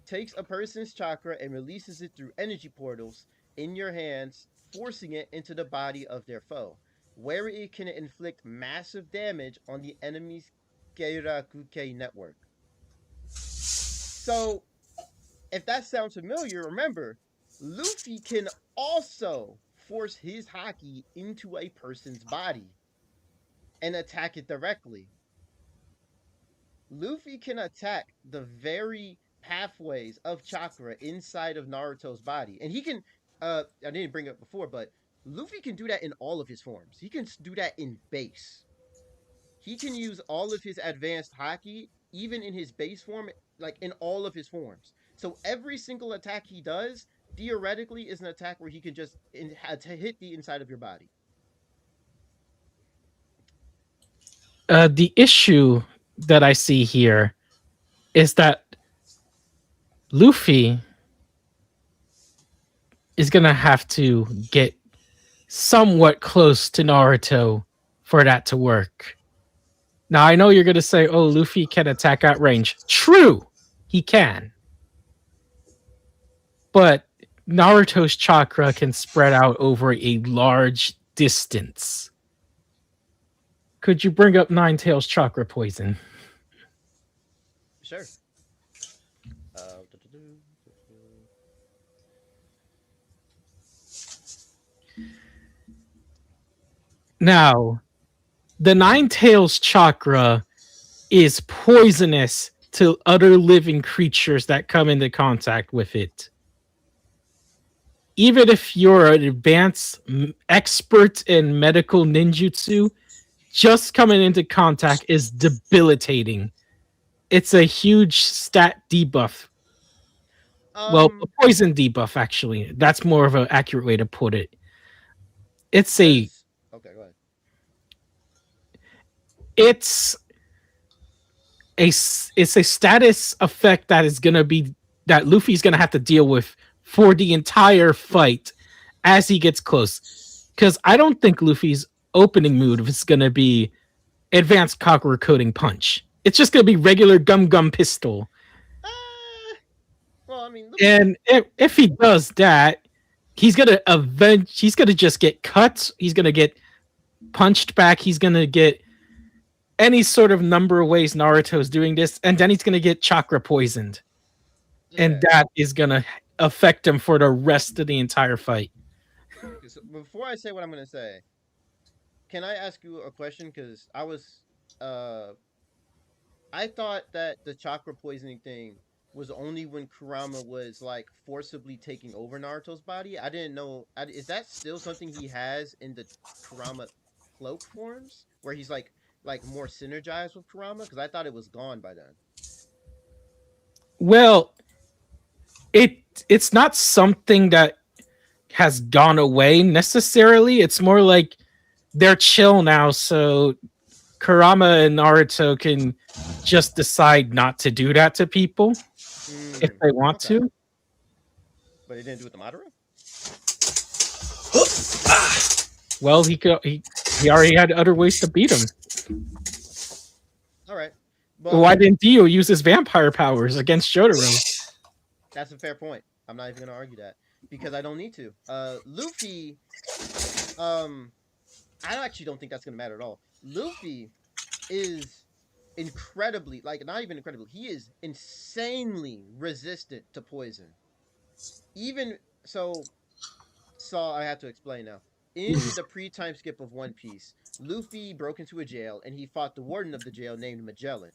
takes a person's chakra and releases it through energy portals in your hands, forcing it into the body of their foe, where it can inflict massive damage on the enemy's Keirakuke network. So, if that sounds familiar, remember, Luffy can also force his Haki into a person's body and attack it directly. Luffy can attack the very pathways of chakra inside of Naruto's body. And he can, I didn't bring it up before, but Luffy can do that in all of his forms. He can do that in base. He can use all of his advanced Haki, even in his base form, like in all of his forms. So every single attack he does, theoretically, is an attack where he can just hit the inside of your body. The issue that I see here is that Luffy is gonna have to get somewhat close to Naruto for that to work. Now I know you're gonna say, "Oh, Luffy can attack at range." True, he can, but Naruto's chakra can spread out over a large distance. Could you bring up Nine Tails chakra poison? Sure. Now, the Nine Tails chakra is poisonous to other living creatures that come into contact with it. Even if you're an advanced expert in medical ninjutsu, just coming into contact is debilitating. It's a huge stat debuff. Well, a poison debuff, actually. That's more of an accurate way to put it. It's a... Okay, go ahead. It's a status effect that is going to be... that Luffy's going to have to deal with for the entire fight as he gets close. Because I don't think Luffy's opening move is going to be advanced Kakura coating punch. It's just going to be regular gum pistol. Well, I mean, and if he does that, he's going to just get cut. He's going to get punched back. He's going to get any sort of number of ways Naruto's doing this. And then he's going to get chakra poisoned. Yeah. And that is going to affect him for the rest of the entire fight. So before I say what I'm going to say, can I ask you a question? Because I thought that the chakra poisoning thing was only when Kurama was like forcibly taking over Naruto's body. I didn't know. Is that still something he has in the Kurama cloak forms, where he's like more synergized with Kurama? Because I thought it was gone by then. Well, it's not something that has gone away necessarily. It's more like they're chill now, so Kurama and Naruto can just decide not to do that to people if they want Okay. to. But he didn't do it to Madara? Well, he already had other ways to beat him. All right. But Why didn't Dio use his vampire powers against Jotaro? that's a fair point. I'm not even gonna argue that because I don't need to. Luffy, I actually don't think that's gonna matter at all. Luffy is incredibly, like, not even incredibly, he is insanely resistant to poison. Even so, I have to explain now. In the pre-time skip of One Piece, Luffy broke into a jail and he fought the warden of the jail named Magellan.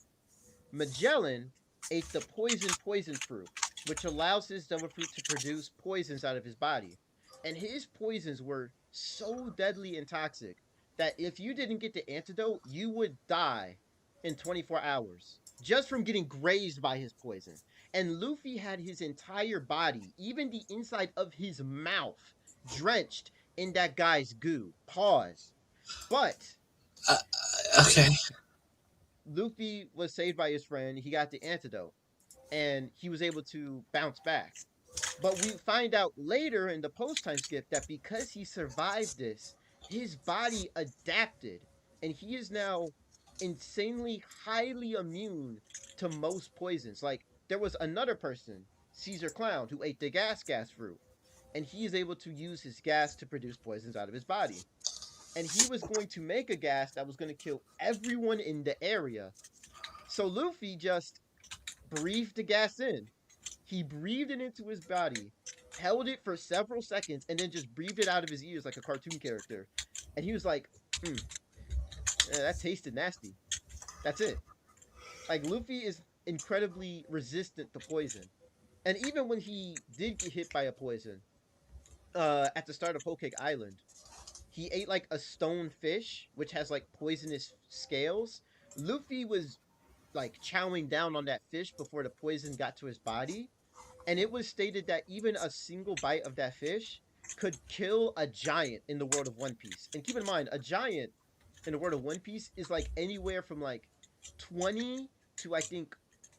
Magellan ate the poison fruit, which allows his devil fruit to produce poisons out of his body. And his poisons were so deadly and toxic that if you didn't get the antidote, you would die in 24 hours just from getting grazed by his poison. And Luffy had his entire body, even the inside of his mouth, drenched in that guy's goo. Pause. But Okay. Luffy was saved by his friend. He got the antidote, and he was able to bounce back. But we find out later in the post-time skip that because he survived this, his body adapted, and he is now insanely highly immune to most poisons. Like, there was another person, Caesar Clown, who ate the gas fruit, and he is able to use his gas to produce poisons out of his body. And he was going to make a gas that was going to kill everyone in the area. So Luffy just breathed the gas in. He breathed it into his body, held it for several seconds, and then just breathed it out of his ears like a cartoon character. And he was like, that tasted nasty. That's it. Like, Luffy is incredibly resistant to poison. And even when he did get hit by a poison, at the start of Whole Cake Island, he ate like a stone fish, which has like poisonous scales. Luffy was like chowing down on that fish before the poison got to his body. And it was stated that even a single bite of that fish could kill a giant in the world of One Piece. And keep in mind, a giant in the world of One Piece is like anywhere from like 20 to I think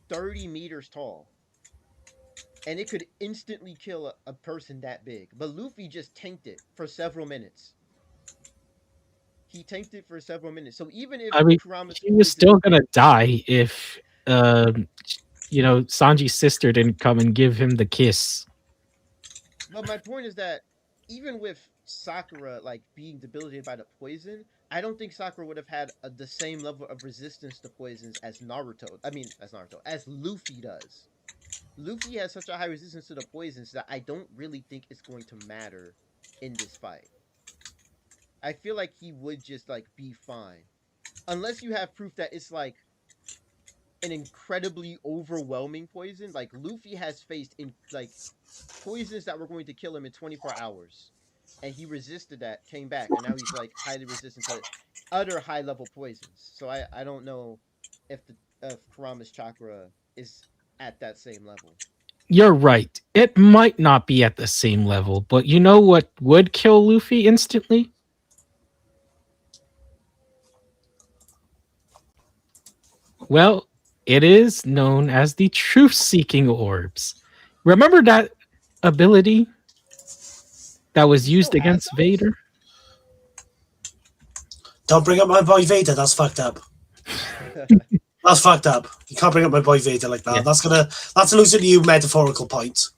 30 meters tall. And it could instantly kill a person that big. But Luffy just tanked it for several minutes. He tanked it for several minutes. So even if Kurama's he was still gonna die if Sanji's sister didn't come and give him the kiss. But my point is that even with Sakura like being debilitated by the poison, I don't think Sakura would have had the same level of resistance to poisons as as Luffy does. Luffy has such a high resistance to the poisons that I don't really think it's going to matter in this fight. I feel like he would just like be fine. Unless you have proof that it's like an incredibly overwhelming poison. Like, Luffy has faced in like poisons that were going to kill him in 24 hours. And he resisted that, came back, and now he's like highly resistant to other high level poisons. So I don't know if Kurama's chakra is at that same level. You're right. It might not be at the same level, but you know what would kill Luffy instantly? Well, it is known as the truth-seeking orbs. Remember that ability that was used against Vader? Don't bring up my boy Vader. That's fucked up. That's fucked up. You can't bring up my boy Vader like that. Yeah. That's losing you metaphorical points.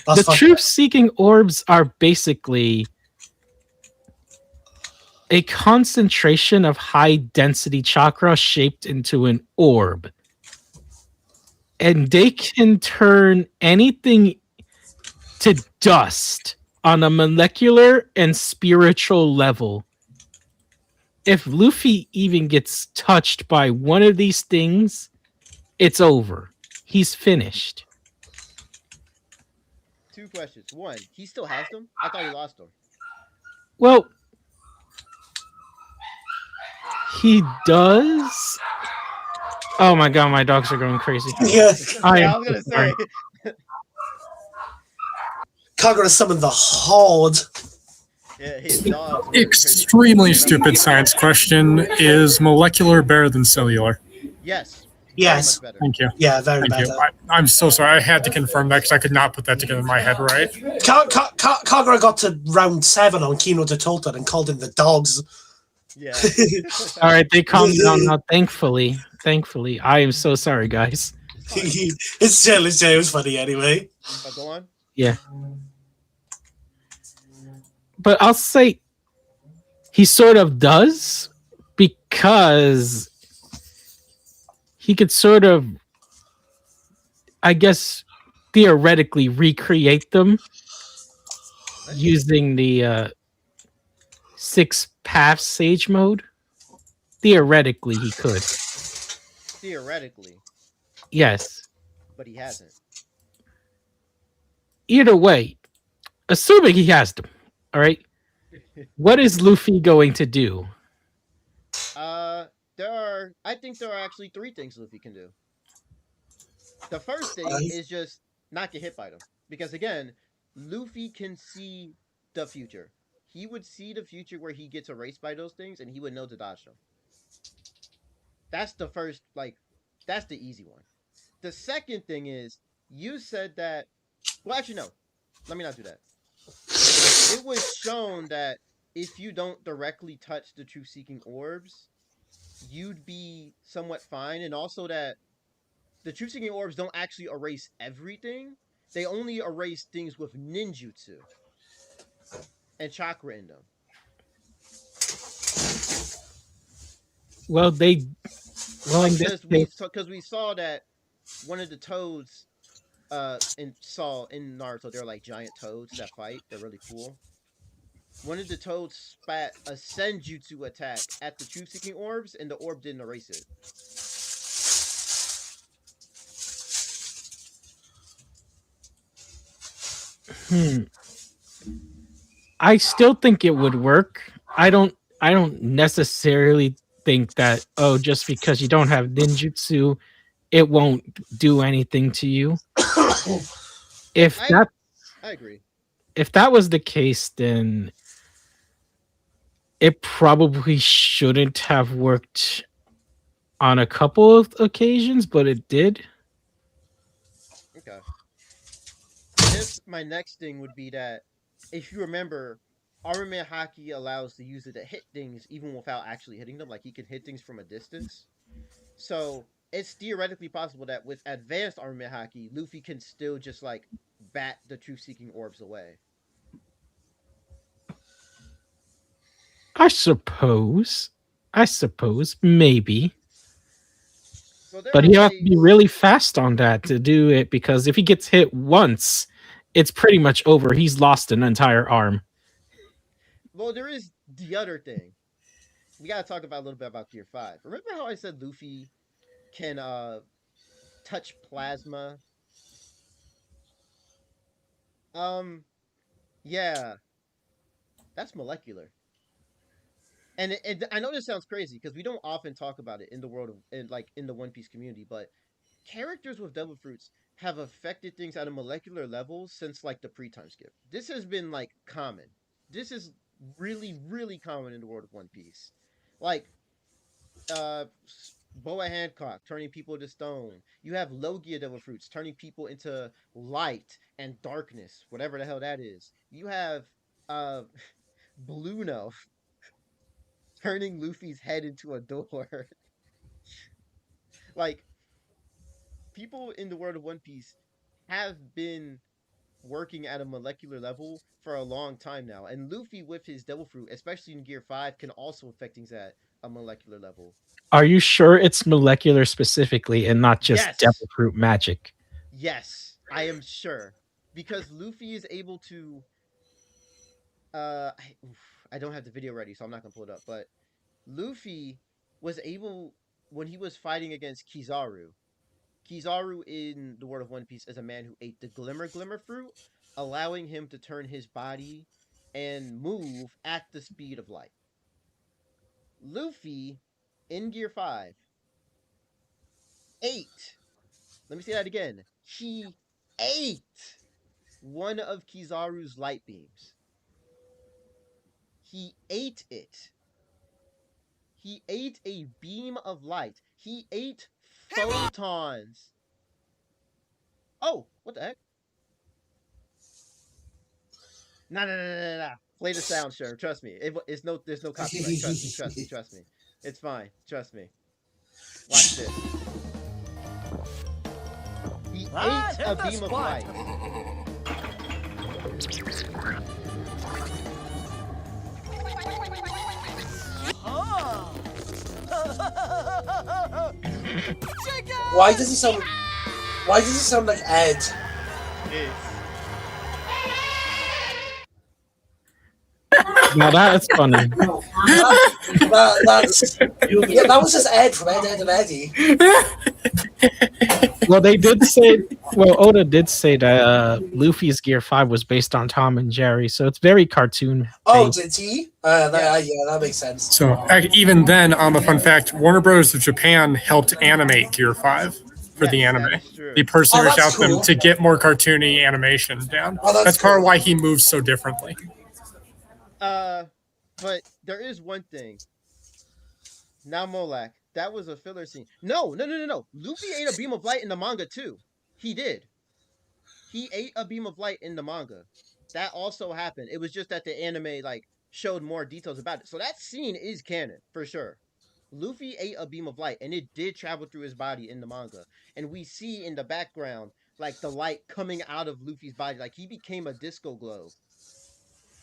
The truth-seeking orbs are basically a concentration of high-density chakra shaped into an orb. And they can turn anything to dust on a molecular and spiritual level. If Luffy even gets touched by one of these things, it's over. He's finished. 2 questions. 1, he still has them? I thought he lost them. Well, he does. Oh my god, my dogs are going crazy. Yeah, I was gonna say. Kagura summoned the Horde. Yeah, his dogs were Extremely his dogs were stupid better. science question. Is molecular better than cellular? Yes, very much Yes. better. Thank you. Yeah, very Thank you. better. I'm so sorry. I had to confirm that because I could not put that together in my head right. Kagura got to round 7 on Kino de Tolton and called in the dogs. Yeah. All right, they calmed down now. Thankfully, I am so sorry, guys. It's fine. It's still it was funny anyway. But go on. Yeah, but I'll say he sort of does because he could sort of, I guess, theoretically recreate them using the 6 path sage mode. Theoretically, he could. Theoretically, Yes. but he hasn't. Either way, assuming he has them, all right. What is Luffy going to do? I think there are actually 3 things Luffy can do. The first thing is just not get hit by them. Because again, Luffy can see the future. He would see the future where he gets erased by those things and he would know to dodge them. That's the first, that's the easy one. The second thing is, you said that, well, actually, no. Let me not do that. It was shown that if you don't directly touch the truth-seeking orbs, you'd be somewhat fine. And also that the truth-seeking orbs don't actually erase everything. They only erase things with ninjutsu and chakra in them. Well, Because we saw that one of the toads in Naruto, they're like giant toads that fight. They're really cool. One of the toads spat a senjutsu attack at the truth-seeking orbs, and the orb didn't erase it. I still think it would work. I don't necessarily think that, oh, just because you don't have ninjutsu, it won't do anything to you. If I agree. If that was the case, then it probably shouldn't have worked on a couple of occasions, but it did. Okay. I guess my next thing would be that if you remember, Armament Haki allows the user to hit things even without actually hitting them. Like he can hit things from a distance. So it's theoretically possible that with advanced Armament Haki, Luffy can still just like bat the truth-seeking orbs away. I suppose, maybe. So But he has to be really fast on that to do it, because if he gets hit once, it's pretty much over. He's lost an entire arm. Well, there is the other thing. We gotta talk about a little bit about Gear 5. Remember how I said Luffy can touch plasma? Yeah. That's molecular. And I know this sounds crazy because we don't often talk about it in the world of in the One Piece community, but characters with devil fruits have affected things at a molecular level since like the pre-time skip. This has been like common. This is really common in the world of One Piece. Like uh Boa Hancock turning people to stone. You have Logia devil fruits turning people into light and darkness, whatever the hell that is. You have uh Bluno turning Luffy's head into a door. Like, people in the world of One Piece have been working at a molecular level for a long time now. And Luffy, with his Devil Fruit, especially in Gear 5, can also affect things at a molecular level. Are you sure it's molecular specifically and not just Yes. devil fruit magic? Yes, I am sure. Because Luffy is able to. I don't have the video ready, so I'm not going to pull it up. But Luffy was able, when he was fighting against Kizaru, Kizaru in the world of One Piece is a man who ate the Glimmer fruit, allowing him to turn his body and move at the speed of light. Luffy in Gear 5 ate. Let me say that again. He ate one of Kizaru's light beams. He ate it. He ate a beam of light. He ate photons. Oh, what the heck? Nah. Play the sound, sure. Trust me. It's no. There's no copyright. Trust me. It's fine. Trust me. Watch this. He ate a beam of light. Why does he sound? Why does he sound like Ed? Now that's funny. That was just Ed from Ed, Ed and Eddie. Well, they did say. Well, Oda did say that Luffy's Gear 5 was based on Tom and Jerry, so it's very cartoon. Oh, did he? Yeah, that makes sense. So even then, a fun fact: Warner Bros. Of Japan helped animate Gear 5 for the anime. They personally reached out to them to get more cartoony animation down. That's part of why he moves so differently. But there is one thing. Now Molak, that was a filler scene. No. Luffy ate a beam of light in the manga too. He did. He ate a beam of light in the manga. That also happened. It was just that the anime showed more details about it. So that scene is canon for sure. Luffy ate a beam of light and it did travel through his body in the manga. And we see in the background the light coming out of Luffy's body. He became a disco globe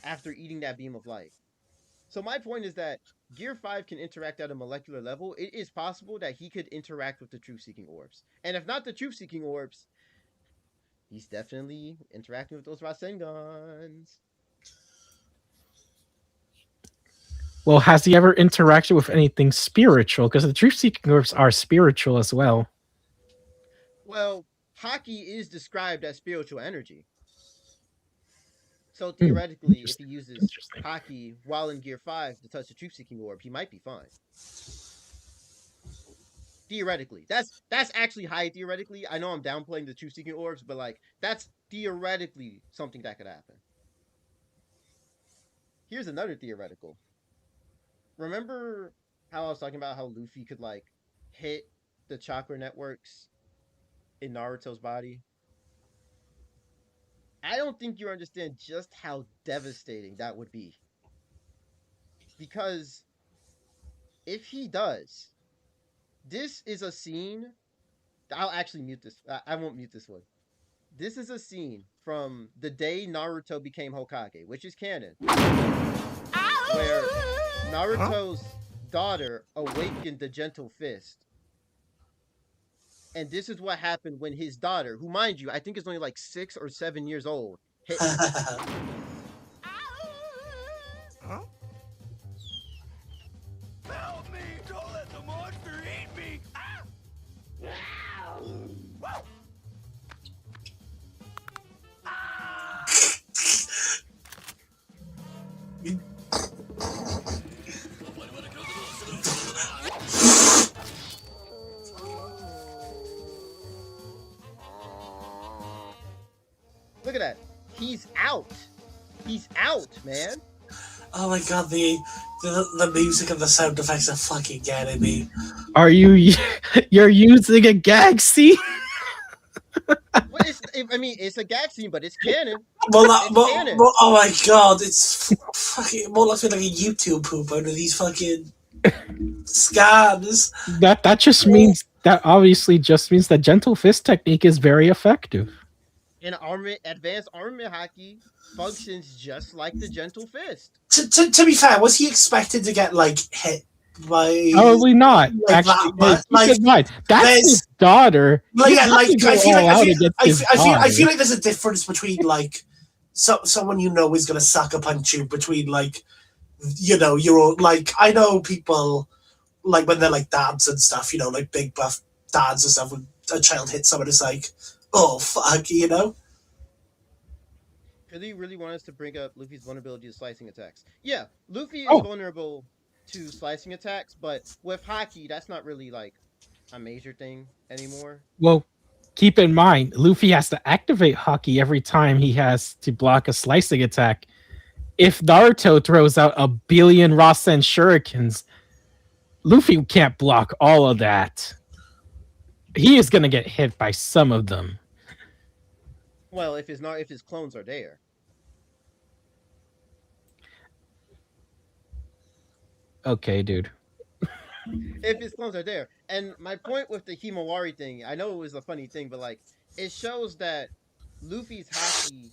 after eating that beam of light. So my point is that Gear 5 can interact at a molecular level. It is possible that he could interact with the truth-seeking orbs. And if not the truth-seeking orbs, he's definitely interacting with those Rasengans. Well, has he ever interacted with anything spiritual? Because the truth-seeking orbs are spiritual as well. Well, Haki is described as spiritual energy. So theoretically, if he uses Haki while in Gear 5 to touch the truth-seeking orb, he might be fine. Theoretically. That's actually high theoretically. I know I'm downplaying the truth-seeking orbs, but that's theoretically something that could happen. Here's another theoretical. Remember how I was talking about how Luffy could hit the chakra networks in Naruto's body? I don't think you understand just how devastating that would be. Because if he does, this is a scene. I'll actually mute this. I won't mute this one. This is a scene from the day Naruto became Hokage, which is canon. Where Naruto's daughter awakened the Gentle Fist. And this is what happened when his daughter, who, mind you, I think is only 6 or 7 years old, hit him. Help me! Don't let the monster eat me! Look at that. He's out. He's out, man. Oh my god, the music and the sound effects are fucking getting me. Are you're using a gag scene? Well, it's a gag scene, but it's canon. Canon. Oh my god, it's fucking more like a YouTube poop out of these fucking scams. That just means that obviously just means that Gentle Fist technique is very effective. And advanced armament Haki functions just like the Gentle Fist. To be fair, was he expected to get hit by? Probably not. Actually, that's his daughter. I feel like there's a difference between someone is gonna sucker punch you between your I know people when they're dads and stuff, big buff dads and stuff. When a child hits someone, it's oh fuck, Really want us to bring up Luffy's vulnerability to slicing attacks. Yeah, Luffy is vulnerable to slicing attacks, but with Haki, that's not really a major thing anymore. Well, keep in mind, Luffy has to activate Haki every time he has to block a slicing attack. if Naruto throws out a billion Rasen shurikens, Luffy can't block all of that. He is gonna get hit by some of them. Well, if his clones are there. Okay, dude. If his clones are there. And my point with the Himawari thing, I know it was a funny thing, but like it shows that Luffy's haki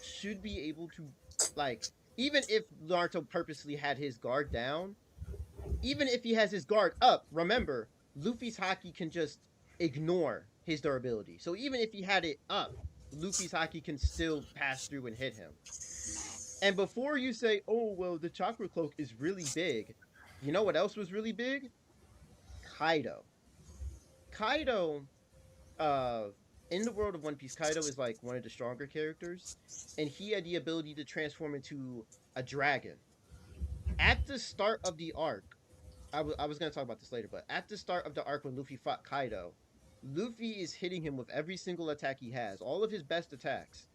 should be able to, like, even if Naruto purposely had his guard down, even if he has his guard up, remember, Luffy's haki can just ignore his durability. So even if he had it up, Luffy's haki can still pass through and hit him. And before you say, oh, well, the chakra cloak is really big, you know what else was really big? Kaido. Kaido, uh, in the world of One Piece, Kaido is like one of the stronger characters, and he had the ability to transform into a dragon. At the start of the arc, I was going to talk about this later, but at the start of the arc when Luffy fought Kaido, Luffy is hitting him with every single attack he has, all of his best attacks,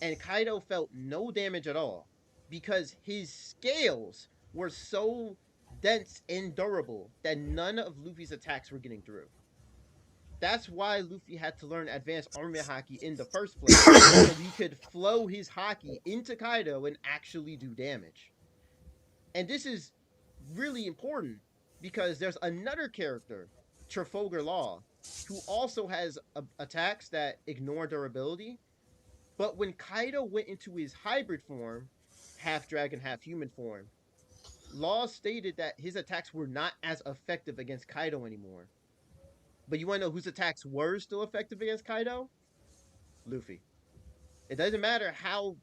and Kaido felt no damage at all because his scales were so dense and durable that none of Luffy's attacks were getting through. That's why Luffy had to learn advanced armament haki in the first place, so he could flow his haki into Kaido and actually do damage. And this is really important because there's another character, Trafalgar Law, who also has attacks that ignore durability. But when Kaido went into his hybrid form, half dragon, half human form, Law stated that his attacks were not as effective against Kaido anymore. But you want to know whose attacks were still effective against Kaido? Luffy. It doesn't matter how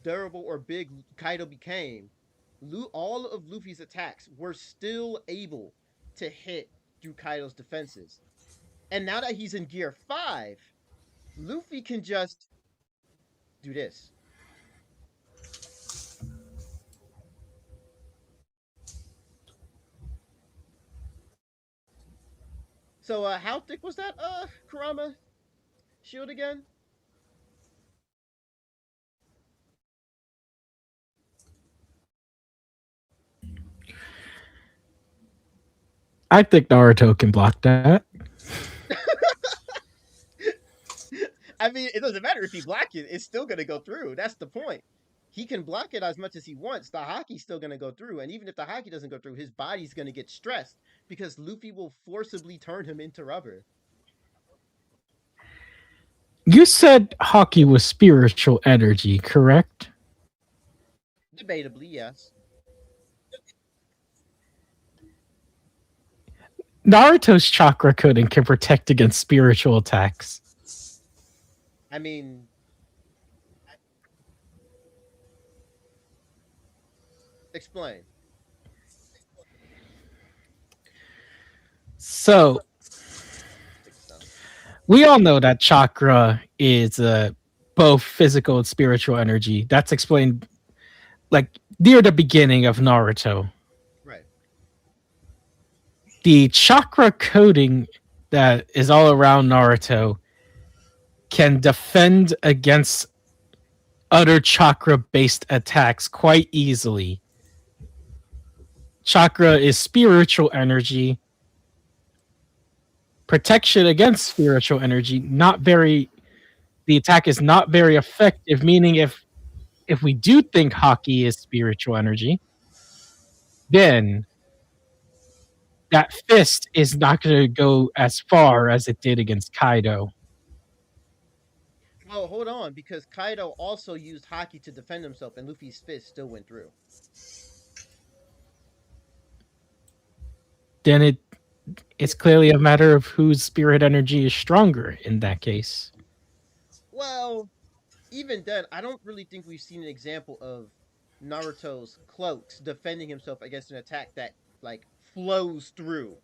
durable or big Kaido became. All of Luffy's attacks were still able to hit through Kaido's defenses. And now that he's in Gear 5, Luffy can just do this. So, how thick was that, Kurama shield again? I think Naruto can block that. I mean, it doesn't matter if he blocks it; it's still gonna go through. That's the point. He can block it as much as he wants. The haki's still gonna go through, and even if the haki doesn't go through, his body's gonna get stressed because Luffy will forcibly turn him into rubber. You said Haki was spiritual energy, correct? Debatably, yes. Naruto's chakra coding can protect against spiritual attacks. I mean, explain. So, we all know that chakra is both physical and spiritual energy. That's explained like near the beginning of Naruto. Right. The chakra coding that is all around Naruto can defend against other chakra-based attacks quite easily. Chakra is spiritual energy. Protection against spiritual energy, the attack is not very effective, meaning if we do think Haki is spiritual energy, then that fist is not going to go as far as it did against Kaido. Well, hold on, because Kaido also used Haki to defend himself, and Luffy's fist still went through. Then it's clearly a matter of whose spirit energy is stronger in that case. Well, even then, I don't really think we've seen an example of Naruto's cloaks defending himself against an attack that, like, flows through.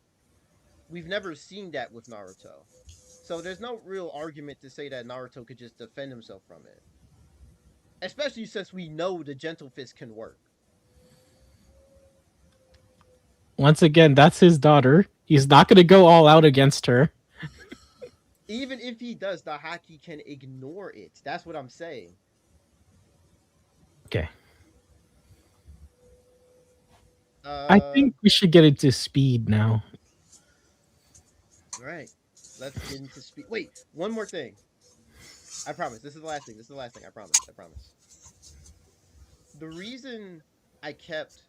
We've never seen that with Naruto. So there's no real argument to say that Naruto could just defend himself from it. Especially since we know the Gentle Fist can work. Once again, that's his daughter. He's not going to go all out against her. Even if he does, the Haki can ignore it. That's what I'm saying. Okay. I Uh, think we should get into speed now. all right. Let's get into speed. Wait, one more thing. I promise. This is the last thing. This is the last thing. I promise. I promise. The reason I kept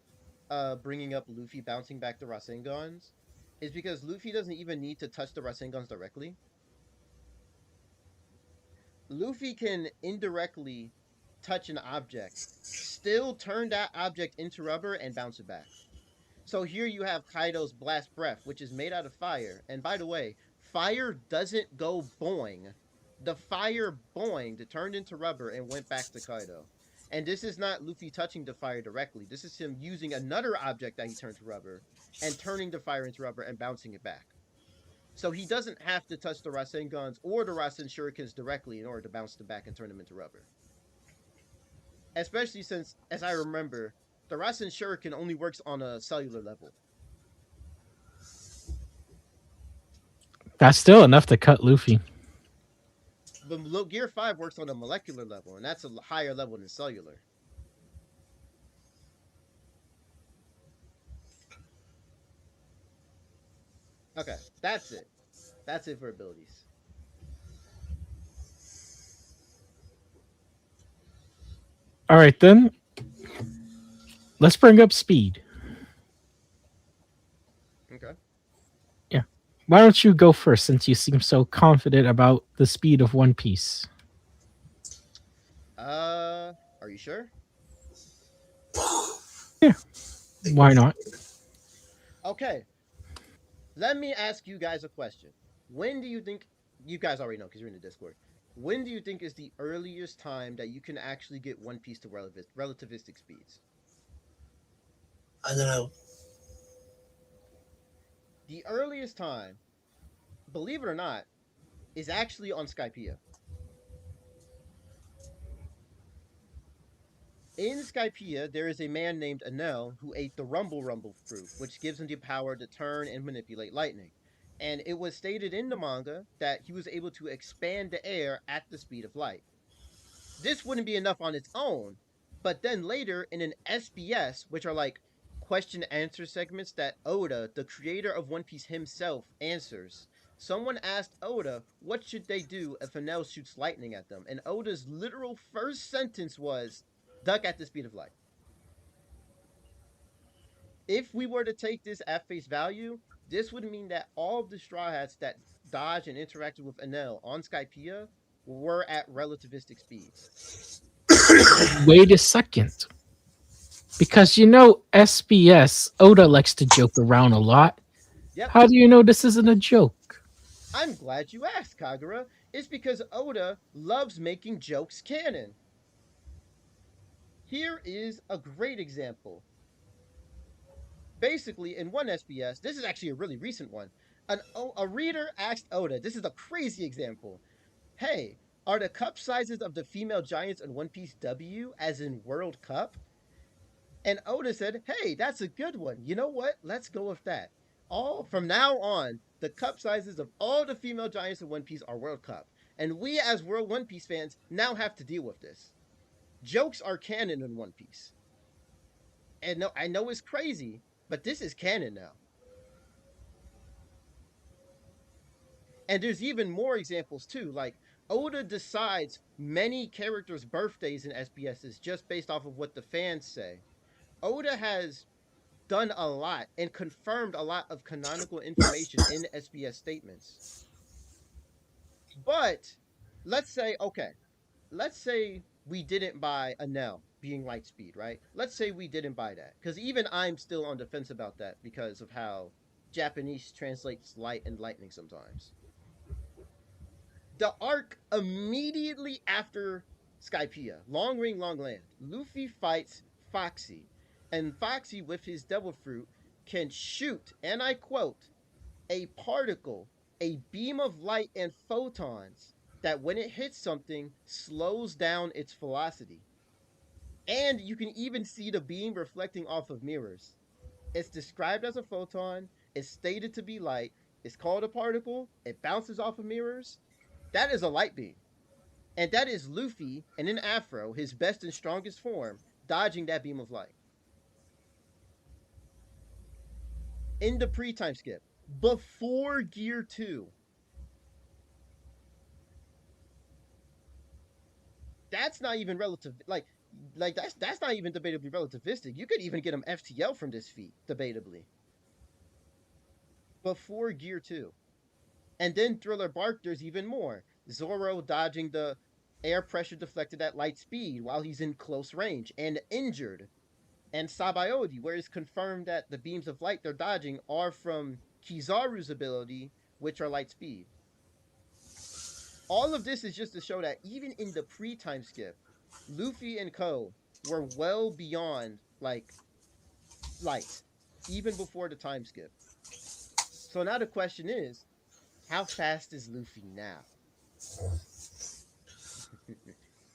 bringing up Luffy bouncing back the Rasengans is because Luffy doesn't even need to touch the Rasengans directly. Luffy can indirectly touch an object, still turn that object into rubber and bounce it back. So here you have Kaido's blast breath, which is made out of fire. And by the way, fire doesn't go boing. The fire boinged, turned into rubber, and went back to Kaido. And this is not Luffy touching the fire directly. This is him using another object that he turned to rubber and turning the fire into rubber and bouncing it back. So he doesn't have to touch the Rasengans or the Rasen Shurikens directly in order to bounce them back and turn them into rubber. Especially since, as I remember, the Rasen Shuriken only works on a cellular level. That's still enough to cut Luffy. But Gear 5 works on a molecular level, and that's a higher level than cellular. Okay, that's it. That's it for abilities. All right, then. Let's bring up speed. Okay. Yeah. Why don't you go first since you seem so confident about the speed of One Piece? Are you sure? Yeah. Why not? Okay. Let me ask you guys a question. When do you think, you guys already know because you're in the Discord, when do you think is the earliest time that you can actually get One Piece to relativistic speeds? I don't know. The earliest time, believe it or not, is actually on Skypiea. In Skypiea, there is a man named Enel who ate the Rumble fruit, which gives him the power to turn and manipulate lightning. And it was stated in the manga that he was able to expand the air at the speed of light. This wouldn't be enough on its own, but then later in an SBS, which are like question answer segments that Oda, the creator of One Piece himself, answers. Someone asked Oda, what should they do if Enel shoots lightning at them? And Oda's literal first sentence was, duck at the speed of light. If we were to take this at face value, this would mean that all of the Straw Hats that dodged and interacted with Enel on Skypiea were at relativistic speeds. Wait a second. Because you know, SBS, Oda likes to joke around a lot. Yep. How do you know this isn't a joke? I'm glad you asked, Kagura. It's because Oda loves making jokes canon. Here is a great example. Basically, in one SBS, this is actually a really recent one, a reader asked Oda, this is a crazy example, hey, are the cup sizes of the female giants in One Piece W as in World Cup? And Oda said, hey, that's a good one. You know what? Let's go with that. From now on, the cup sizes of all the female giants in One Piece are World Cup. And we as World One Piece fans now have to deal with this. Jokes are canon in One Piece. And no, I know it's crazy, but this is canon now. And there's even more examples too. Like Oda decides many characters' birthdays in SBSs just based off of what the fans say. Oda has done a lot and confirmed a lot of canonical information in SBS statements. But let's say, okay, let's say we didn't buy Enel being light speed, right? Let's say we didn't buy that. Because even I'm still on the fence about that because of how Japanese translates light and lightning sometimes. The arc immediately after Skypiea, Long Ring, Long Land, Luffy fights Foxy. And Foxy, with his devil fruit, can shoot, and I quote, a particle, a beam of light and photons that when it hits something slows down its velocity. And you can even see the beam reflecting off of mirrors. It's described as a photon, it's stated to be light, it's called a particle, it bounces off of mirrors. That is a light beam. And that is Luffy in an afro, his best and strongest form, dodging that beam of light. in the pre-time skip before Gear 2. That's not even relative. That's not even debatably relativistic. You could even get him FTL from this feat, debatably, before Gear 2. And then Thriller Bark, there's even more. Zoro dodging the air pressure deflected at light speed while he's in close range and injured. And Sabayodi, where it's confirmed that the beams of light they're dodging are from Kizaru's ability, which are light speed. All of this is just to show that even in the pre-time skip, Luffy and Co were well beyond like light, even before the time skip. So now the question is, how fast is Luffy now?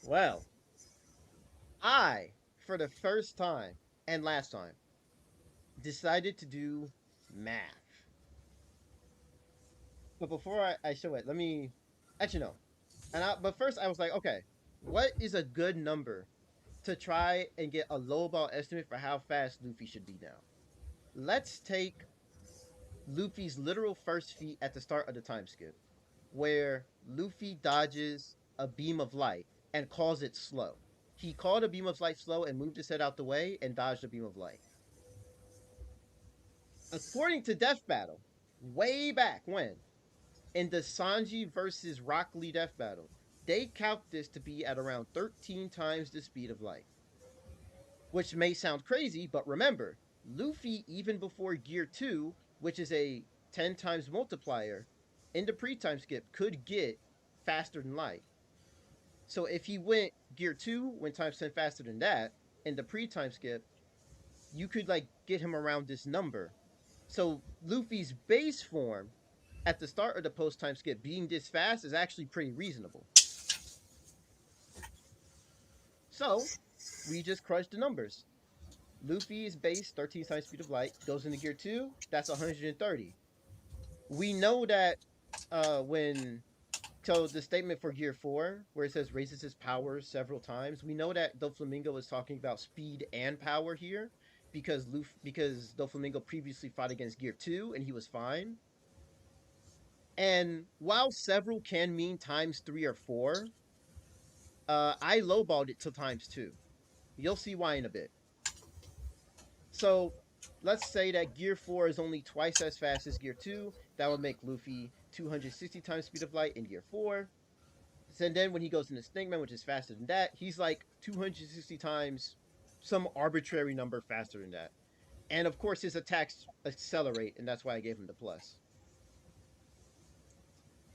Well, I, for the first time and last time, decided to do math. But before I show it, let me actually no. But first I was like, okay, what is a good number to try and get a lowball estimate for how fast Luffy should be now? Let's take Luffy's literal first feat at the start of the time skip, where Luffy dodges a beam of light and calls it slow. He called a beam of light slow and moved his head out the way and dodged a beam of light. According to Death Battle, way back when, in the Sanji versus Rock Lee Death Battle, they count this to be at around 13 times the speed of light. Which may sound crazy, but remember, Luffy, even before Gear 2, which is a 10 times multiplier, in the pre-time skip, could get faster than light. So if he went Gear 2, went times 10 faster than that, in the pre-time skip, you could like get him around this number. So Luffy's base form at the start of the post-time skip being this fast is actually pretty reasonable. So we just crunch the numbers. Luffy's base 13 times speed of light goes into Gear 2, that's 130. We know that when so the statement for Gear 4, where it says raises his power several times, we know that Doflamingo is talking about speed and power here because Doflamingo previously fought against Gear 2 and he was fine. And while several can mean times 3 or 4, I lowballed it to times 2. You'll see why in a bit. So let's say that Gear 4 is only twice as fast as Gear 2. That would make Luffy 260 times speed of light in Gear 4. And then when he goes into Snake Man, which is faster than that, he's like 260 times some arbitrary number faster than that. And of course, his attacks accelerate, and that's why I gave him the plus.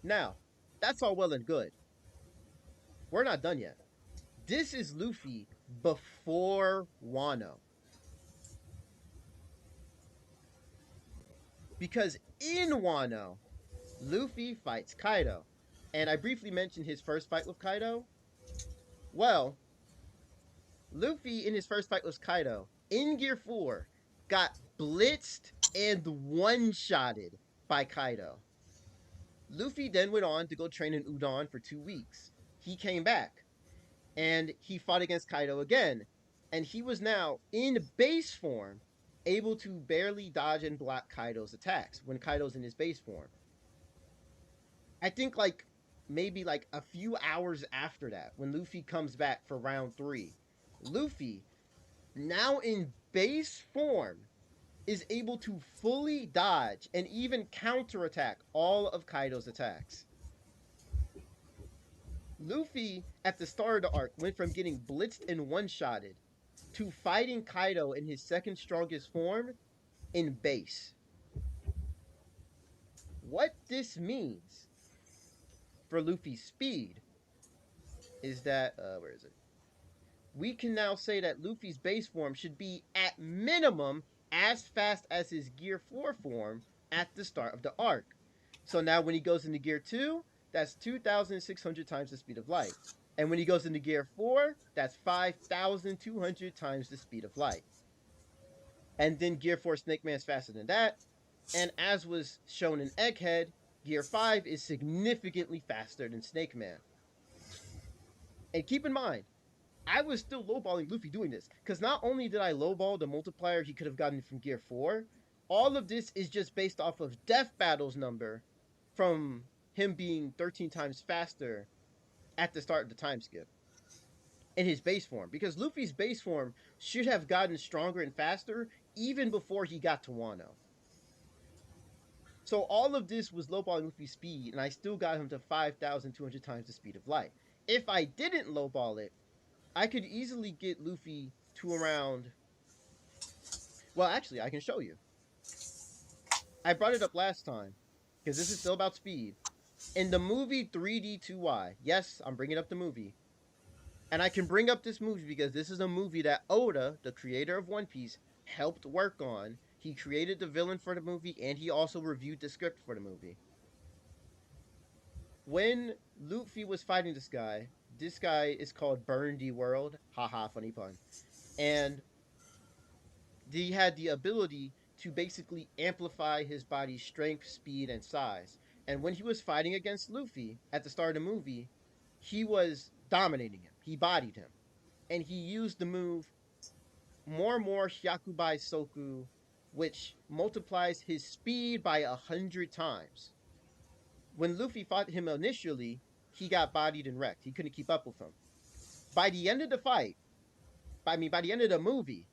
Now, that's all well and good. We're not done yet. This is Luffy before Wano. Because in Wano, Luffy fights Kaido. And I briefly mentioned his first fight with Kaido. Well, Luffy in his first fight with Kaido in Gear 4 got blitzed and one-shotted by Kaido. Luffy then went on to go train in Udon for 2 weeks. He came back and he fought against Kaido again. And he was now in base form, able to barely dodge and block Kaido's attacks when Kaido's in his base form. I think like maybe like a few hours after that, when Luffy comes back for round 3, Luffy, now in base form, is able to fully dodge and even counterattack all of Kaido's attacks. Luffy, at the start of the arc, went from getting blitzed and one-shotted to fighting Kaido in his second strongest form in base. What this means for Luffy's speed is that, where is it? We can now say that Luffy's base form should be at minimum as fast as his Gear 4 form at the start of the arc. So now when he goes into Gear 2, that's 2,600 times the speed of light. And when he goes into Gear 4, that's 5,200 times the speed of light. And then Gear 4 Snake Man's faster than that. And as was shown in Egghead, Gear 5 is significantly faster than Snake Man. And keep in mind, I was still lowballing Luffy doing this, because not only did I lowball the multiplier he could have gotten from Gear 4, All of this is just based off of Death Battle's number from him being 13 times faster at the start of the time skip in his base form. Because Luffy's base form should have gotten stronger and faster even before he got to Wano. So all of this was lowballing Luffy's speed, and I still got him to 5,200 times the speed of light. If I didn't lowball it, I could easily get Luffy to around... Well, actually, I can show you. I brought it up last time, because this is still about speed. In the movie 3D2Y, yes, I'm bringing up the movie. And I can bring up this movie because this is a movie that Oda, the creator of One Piece, helped work on. He created the villain for the movie, and he also reviewed the script for the movie. When Luffy was fighting this guy is called Burn the World. Haha, funny pun. And he had the ability to basically amplify his body's strength, speed, and size. And when he was fighting against Luffy at the start of the movie, he was dominating him. He bodied him. And he used the move more Hyakubai Soku, which multiplies his speed by 100 times. When Luffy fought him initially, he got bodied and wrecked. He couldn't keep up with him. By the end of the fight, by the end of the movie,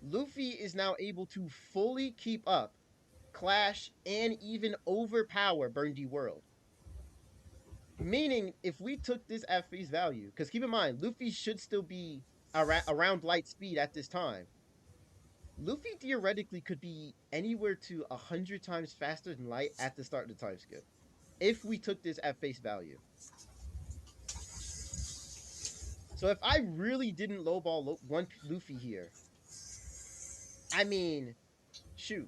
Luffy is now able to fully keep up, clash, and even overpower Burn the World. Meaning, if we took this at face value, because keep in mind, Luffy should still be around light speed at this time. Luffy theoretically could be anywhere to 100 times faster than light at the start of the time skip, if we took this at face value. So if I really didn't lowball one Luffy here, I mean, shoot.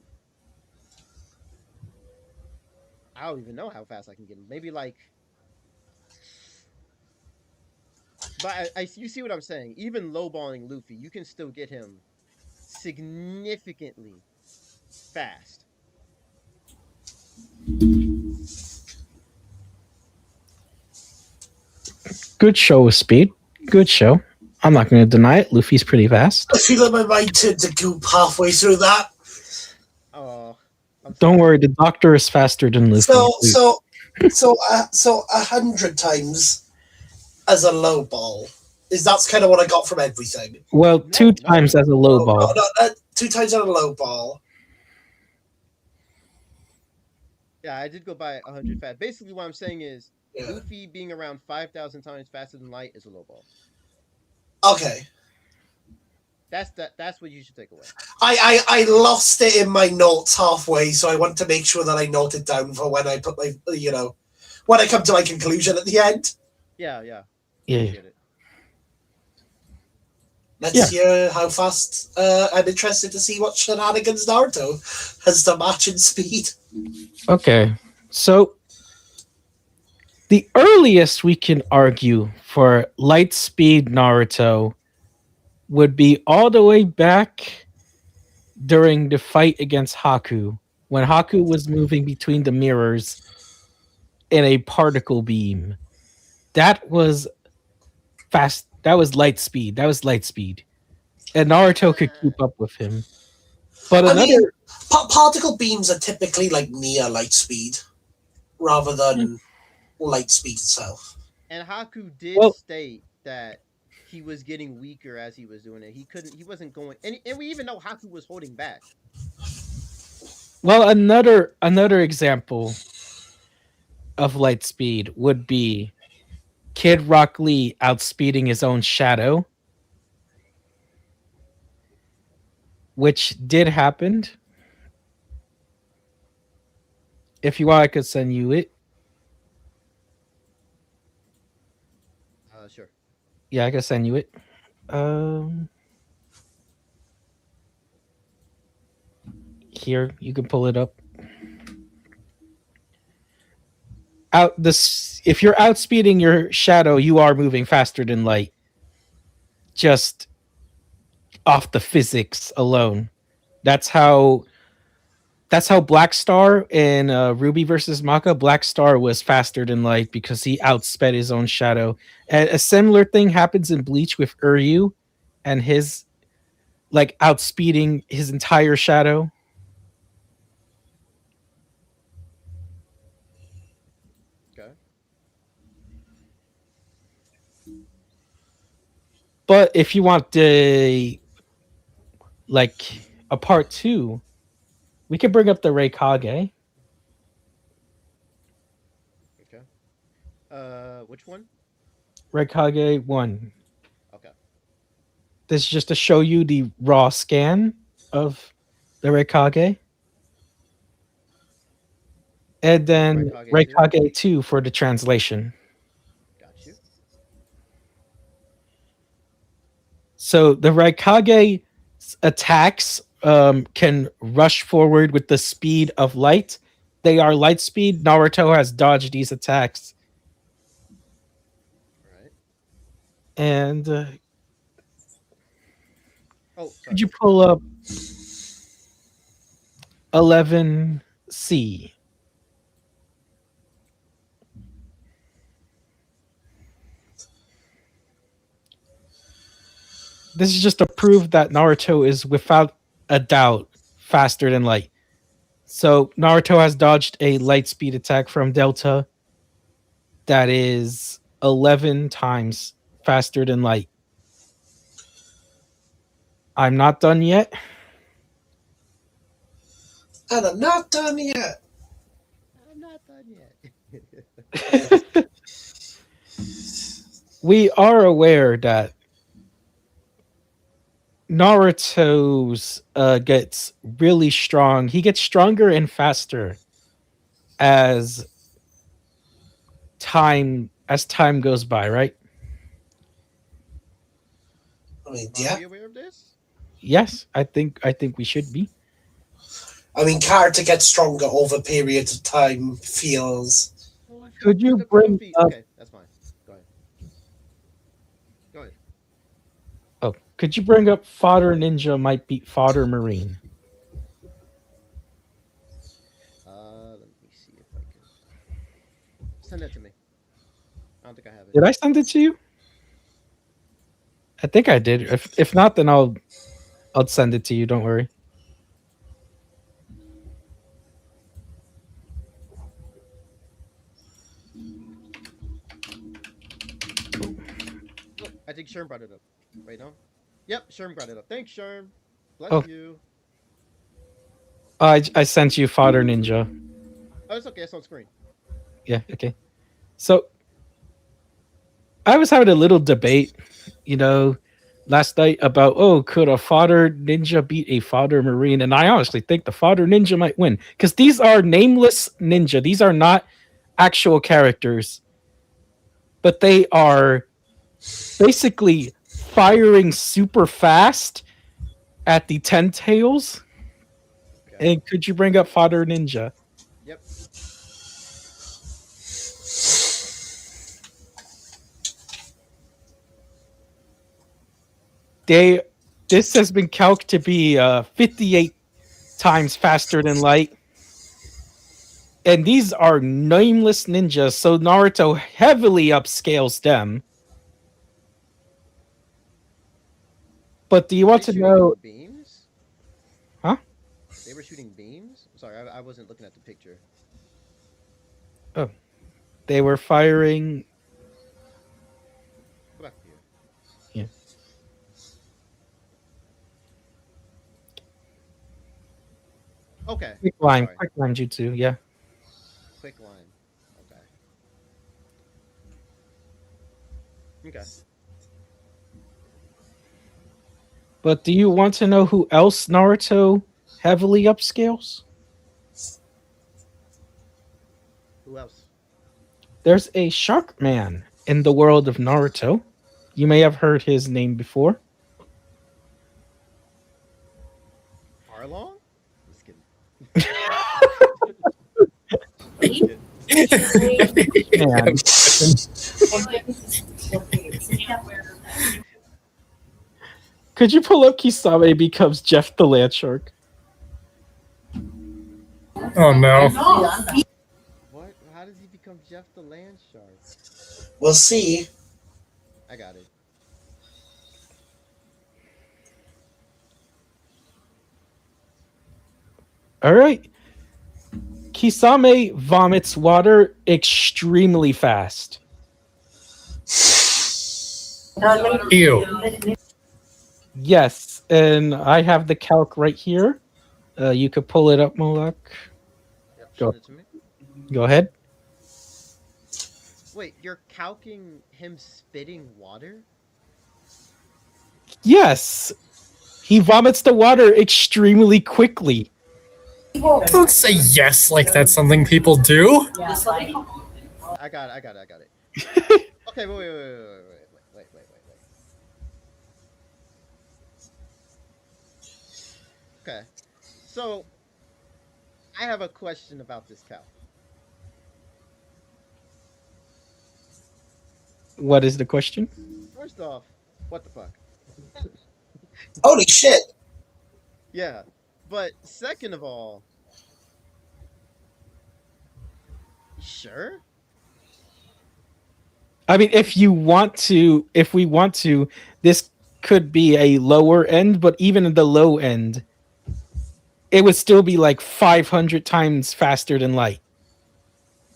I don't even know how fast I can get him. Maybe like... But you see what I'm saying? Even lowballing Luffy, you can still get him significantly fast. Good show with speed. Good show. I'm not going to deny it. Luffy's pretty fast. I feel like my mind turned to goop halfway through that. Oh, don't worry. The Doctor is faster than Luffy. So 100 times as a low ball. That's kind of what I got from everything. Well, two times as a low ball. No, 2 times as a low ball. Yeah, I did go by 100 fast. Basically, what I'm saying is, Luffy being around 5,000 times faster than light is a low ball. Okay. That's what you should take away. I lost it in my notes halfway, so I want to make sure that I note it down for when I put my, when I come to my conclusion at the end. Yeah. Yeah. Let's hear how fast. I'm interested to see what shenanigans Naruto has to match in speed. Okay, so the earliest we can argue for light speed Naruto would be all the way back during the fight against Haku, when Haku was moving between the mirrors in a particle beam. That was fast. That was light speed. And Naruto could keep up with him. But particle beams are typically like near light speed rather than light speed itself. And Haku did state that he was getting weaker as he was doing it. He wasn't going, and we even know Haku was holding back. Well, another example of light speed would be Kid Rock Lee outspeeding his own shadow, which did happen. If you want, I could send you it. Sure. Yeah, I can send you it. Here, you can pull it up. If you're outspeeding your shadow, you are moving faster than light. Just off the physics alone. That's how Black Star in Ruby versus Maka, Black Star was faster than light because he outsped his own shadow. And a similar thing happens in Bleach with Uryu and his outspeeding his entire shadow. But if you want the like a part 2, we can bring up the Reikage. Okay. Which one? Reikage 1. Okay. This is just to show you the raw scan of the Reikage. And then Reikage 2? Reikage 2 for the translation. Got you. So the Raikage attacks can rush forward with the speed of light. They are light speed. Naruto has dodged these attacks. All right. And Oh, could sorry. you pull up 11C? This is just to prove that Naruto is without a doubt faster than light. So Naruto has dodged a light speed attack from Delta that is 11 times faster than light. I'm not done yet. And I'm not done yet. I'm not done yet. We are aware that Naruto's gets really strong. He gets stronger and faster as time goes by, right? I mean, Are yeah. we aware of this? Yes, I think we should be. I mean, character gets stronger over periods of time. Feels. Oh, I Could you forgot bring Luffy. up- Okay, that's fine. Go ahead. Go ahead. Oh, could you bring up Fodder Ninja might beat Fodder Marine? Let me see if I can send that to me. I don't think I have it. Did I send it to you? I think I did. If not, then I'll send it to you. Don't worry. Look, I think Sherm brought it up. Wait, no? Yep, Sherm brought it up. Thanks, Sherm. Bless Oh. you. I sent you Fodder Ninja. Oh, it's okay. It's on screen. Yeah, okay. So I was having a little debate, last night about could a Fodder Ninja beat a Fodder Marine? And I honestly think the Fodder Ninja might win. Because these are nameless ninja. These are not actual characters. But they are basically firing super fast at the 10 tails. Okay. And could you bring up Fodder Ninja? Yep. This has been calced to be 58 times faster than light. And these are nameless ninjas, so Naruto heavily upscales them. But do you want to shooting know? beams? Huh? They were shooting beams? Sorry, I wasn't looking at the picture. Oh, they were firing. Go back here. Yeah. Okay. Quick line Sorry. jutsu, yeah. Quick line. Okay. Okay. But do you want to know who else Naruto heavily upscales? Who else? There's a shark man in the world of Naruto. You may have heard his name before. Arlong? Just kidding. Man. Could you pull up Kisame becomes Jeff the Land Shark? Oh no. What? How does he become Jeff the Land Shark? We'll see. I got it. All right. Kisame vomits water extremely fast. Ew. Yes, and I have the calc right here. You could pull it up, Moloch. Yep, Go, send it to me. go ahead. Wait, you're calcing him spitting water? Yes, he vomits the water extremely quickly. Don't say yes like that's something people do. I got it. I got it. I got it. Okay, wait. Okay, so I have a question about this cow. What is the question? First off, what the fuck? Holy shit! Yeah, but second of all, you sure? I mean, if we want to, this could be a lower end, but even in the low end, it would still be like 500 times faster than light.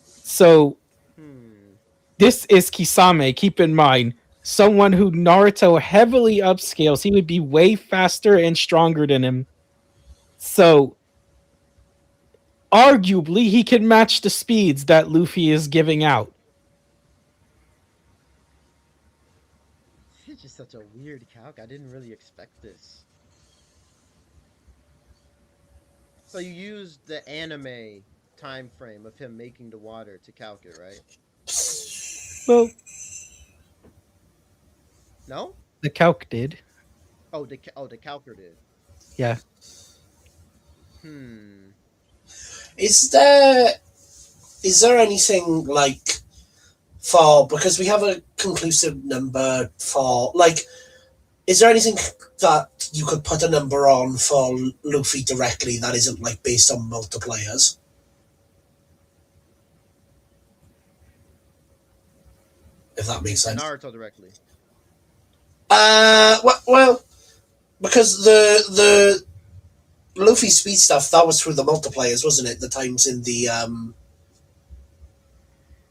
So Hmm. this is Kisame. Keep in mind, someone who Naruto heavily upscales, he would be way faster and stronger than him. So arguably, he can match the speeds that Luffy is giving out. It's just such a weird calc. I didn't really expect this. So you used the anime time frame of him making the water to calc it, right? Well, No? the calc did. The calcer did. Yeah. Hmm. Is there anything like for, because we have a conclusive number for, like, is there anything that you could put a number on for Luffy directly that isn't like based on multipliers? If that makes sense. Naruto directly. Well, because the Luffy speed stuff, that was through the multipliers, wasn't it? The times in the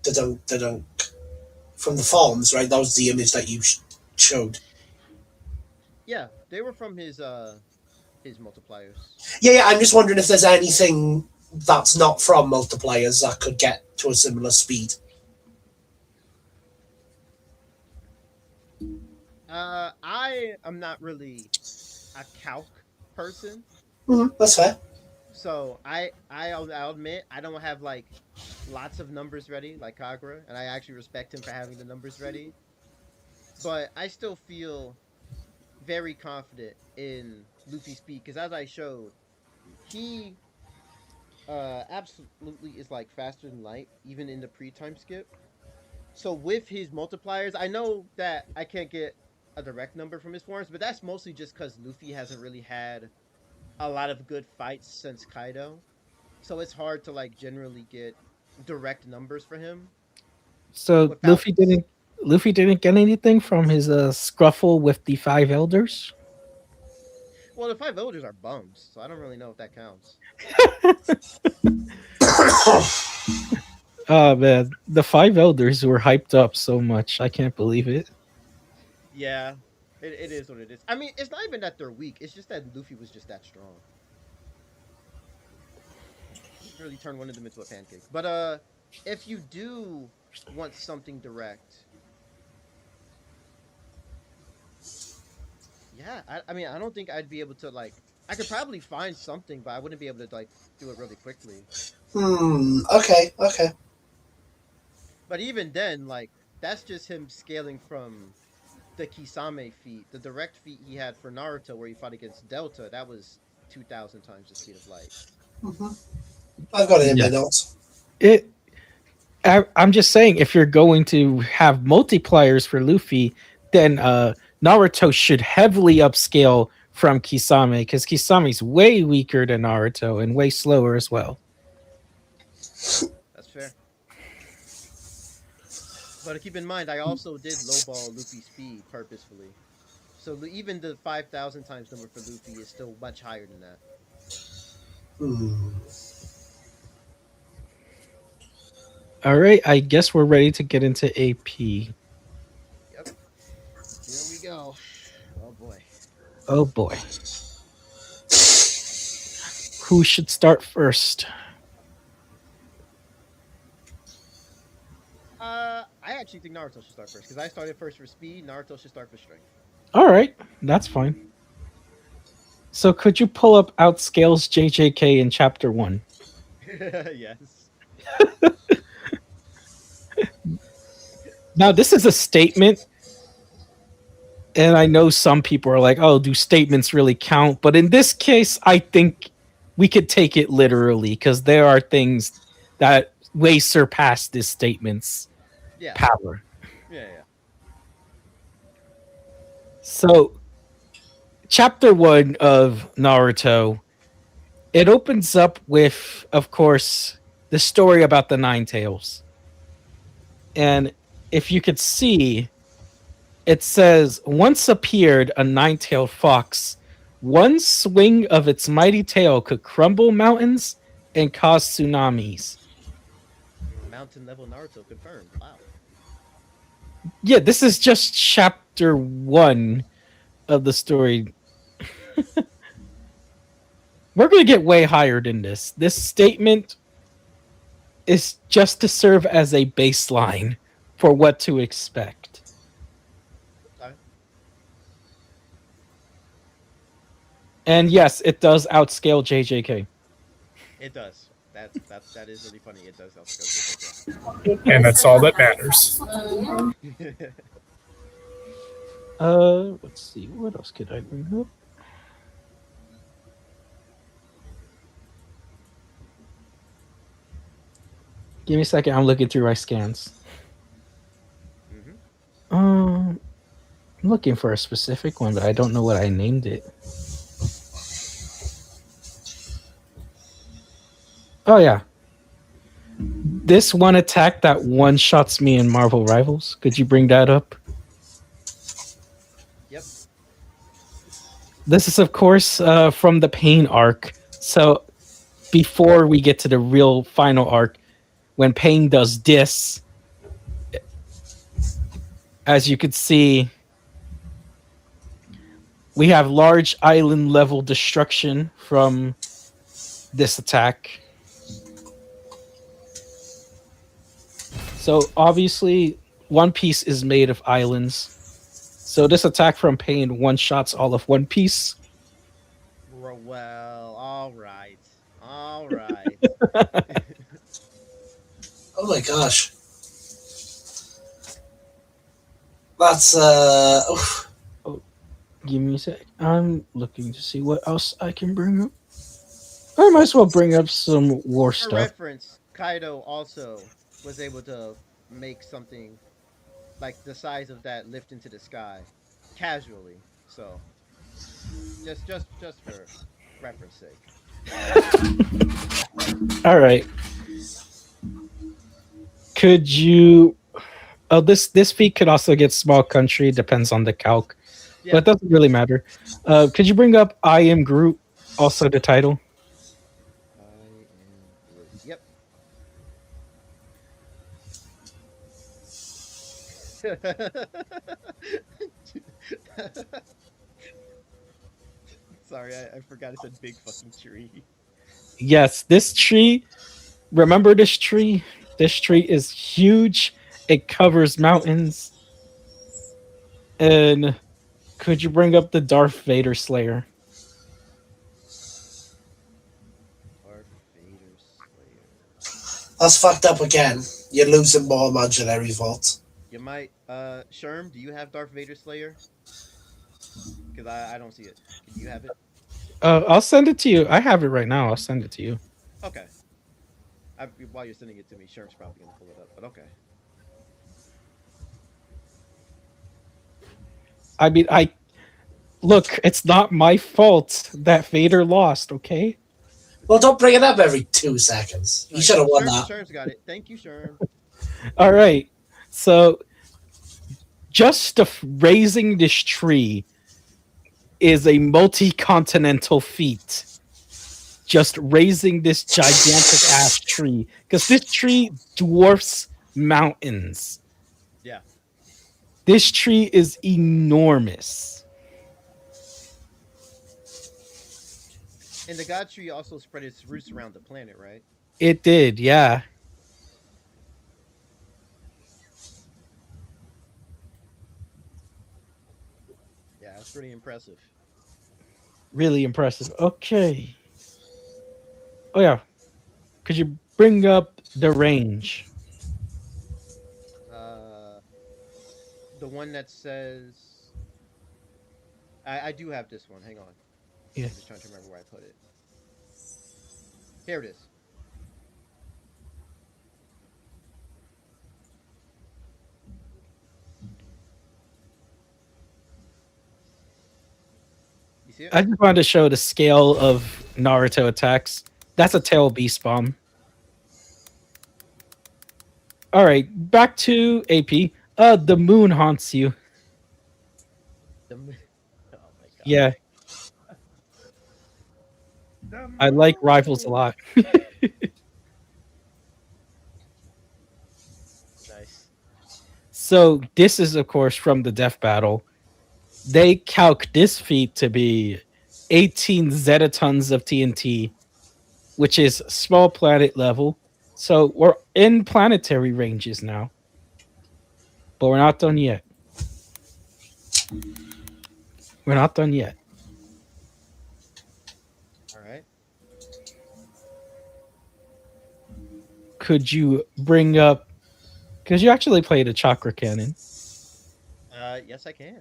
dunk from the forms, right? That was the image that you showed. Yeah, they were from his multipliers. Yeah. I'm just wondering if there's anything that's not from multipliers that could get to a similar speed. I am not really a calc person, That's fair. so I'll admit I don't have like lots of numbers ready like Kagura, and I actually respect him for having the numbers ready. But I still feel very confident in Luffy's speed because, as I showed, he absolutely is like faster than light, even in the pre-time skip. So with his multipliers, I know that I can't get a direct number from his forms, but that's mostly just because Luffy hasn't really had a lot of good fights since Kaido. So it's hard to like generally get direct numbers for him So without. Luffy didn't get anything from his scruffle with the five elders. Well, the five elders are bums, so I don't really know if that counts. Oh man, the five elders were hyped up so much. I can't believe it. Yeah, it is what it is. I mean, it's not even that they're weak. It's just that Luffy was just that strong. Really turned one of them into a pancake. But if you do want something direct, yeah, I mean, I don't think I'd be able to like. I could probably find something, but I wouldn't be able to like do it really quickly. Okay. But even then, like that's just him scaling from the Kisame feat, the direct feat he had for Naruto, where he fought against Delta. That was 2,000 times the speed of light. I've got it in my Yeah. notes. I'm just saying, if you're going to have multipliers for Luffy, then Naruto should heavily upscale from Kisame because Kisame's way weaker than Naruto and way slower as well. That's fair. But keep in mind, I also did lowball Luffy's speed purposefully. So even the 5,000 times number for Luffy is still much higher than that. All right, I guess we're ready to get into AP. Yep. Oh boy. Who should start first? I actually think Naruto should start first because I started first for speed. Naruto should start for strength. All right, that's fine. So could you pull up Outscales JJK in chapter 1? Yes. Now, this is a statement, and I know some people are like, oh, do statements really count? But in this case, I think we could take it literally because there are things that way surpass this statement's Yeah. power. Yeah. So, chapter 1 of Naruto, it opens up with, of course, the story about the Nine Tails. And if you could see, it says, once appeared a nine-tailed fox. One swing of its mighty tail could crumble mountains and cause tsunamis. Mountain level Naruto confirmed. Wow. Yeah, this is just chapter 1 of the story. We're going to get way higher than this. This statement is just to serve as a baseline for what to expect. Okay. And yes, it does outscale JJK. It does. That is really funny. It does outscale And that's all that matters. JJK. Let's see. What else could I bring up? Give me a second. I'm looking through my scans. I'm looking for a specific one, but I don't know what I named it. Oh yeah, this one attack that one shots me in Marvel Rivals. Could you bring that up? Yep. This is, of course, from the Pain arc. So before we get to the real final arc, when Pain does this, as you could see, we have large island level destruction from this attack. So obviously, One Piece is made of islands. So this attack from Pain one-shots all of One Piece. Well, all right. All right. Oh my gosh. That's Give me a sec. I'm looking to see what else I can bring up. I might as well bring up some war For stuff. reference, Kaido also was able to make something like the size of that lift into the sky casually. So just for reference sake. All right. Could you? Oh, this feat could also get small country. Depends on the calc, Yeah. but it doesn't really matter. Could you bring up I am Groot? Also the title. I am Groot. Yep. Sorry, I forgot it's a big fucking tree. Yes, this tree. Remember this tree? This tree is huge. It covers mountains. And could you bring up the Darth Vader Slayer? Darth Vader Slayer. that's fucked up again. You're losing more imaginary vault. You might, Sherm, do you have Darth Vader Slayer? Because I don't see it. Can you have it? I'll send it to you. I have it right now. I'll send it to you. Okay. While you're sending it to me, Sherm's probably gonna pull it up. But okay. I mean, look. It's not my fault that Vader lost. Okay. Well, don't bring it up every 2 seconds. You should have won that. Sherm's got it. Thank you, Sherm. All right. So, just raising this tree is a multi-continental feat. Just raising this gigantic ass tree, because this tree dwarfs mountains. Yeah. This tree is enormous. And the god tree also spread its roots around the planet, right? It did, yeah. Yeah, that's pretty impressive. Really impressive. Okay. Oh yeah. Could you bring up the range? Uh, the one that says I do have this one. Hang on. Yeah. I'm just trying to remember where I put it. Here it is. You see it? I just wanted to show the scale of Naruto attacks. That's a tail beast bomb. All right, back to AP. The moon haunts you. The m- oh my god. Yeah, I like rivals a lot. Nice. So this is, of course, from the death battle. They calc this feat to be 18 zetatons of TNT, which is small planet level. So we're in planetary ranges now, but we're not done yet. We're not done yet. All right. Could you bring up? Because you actually played a chakra cannon. Yes, I can.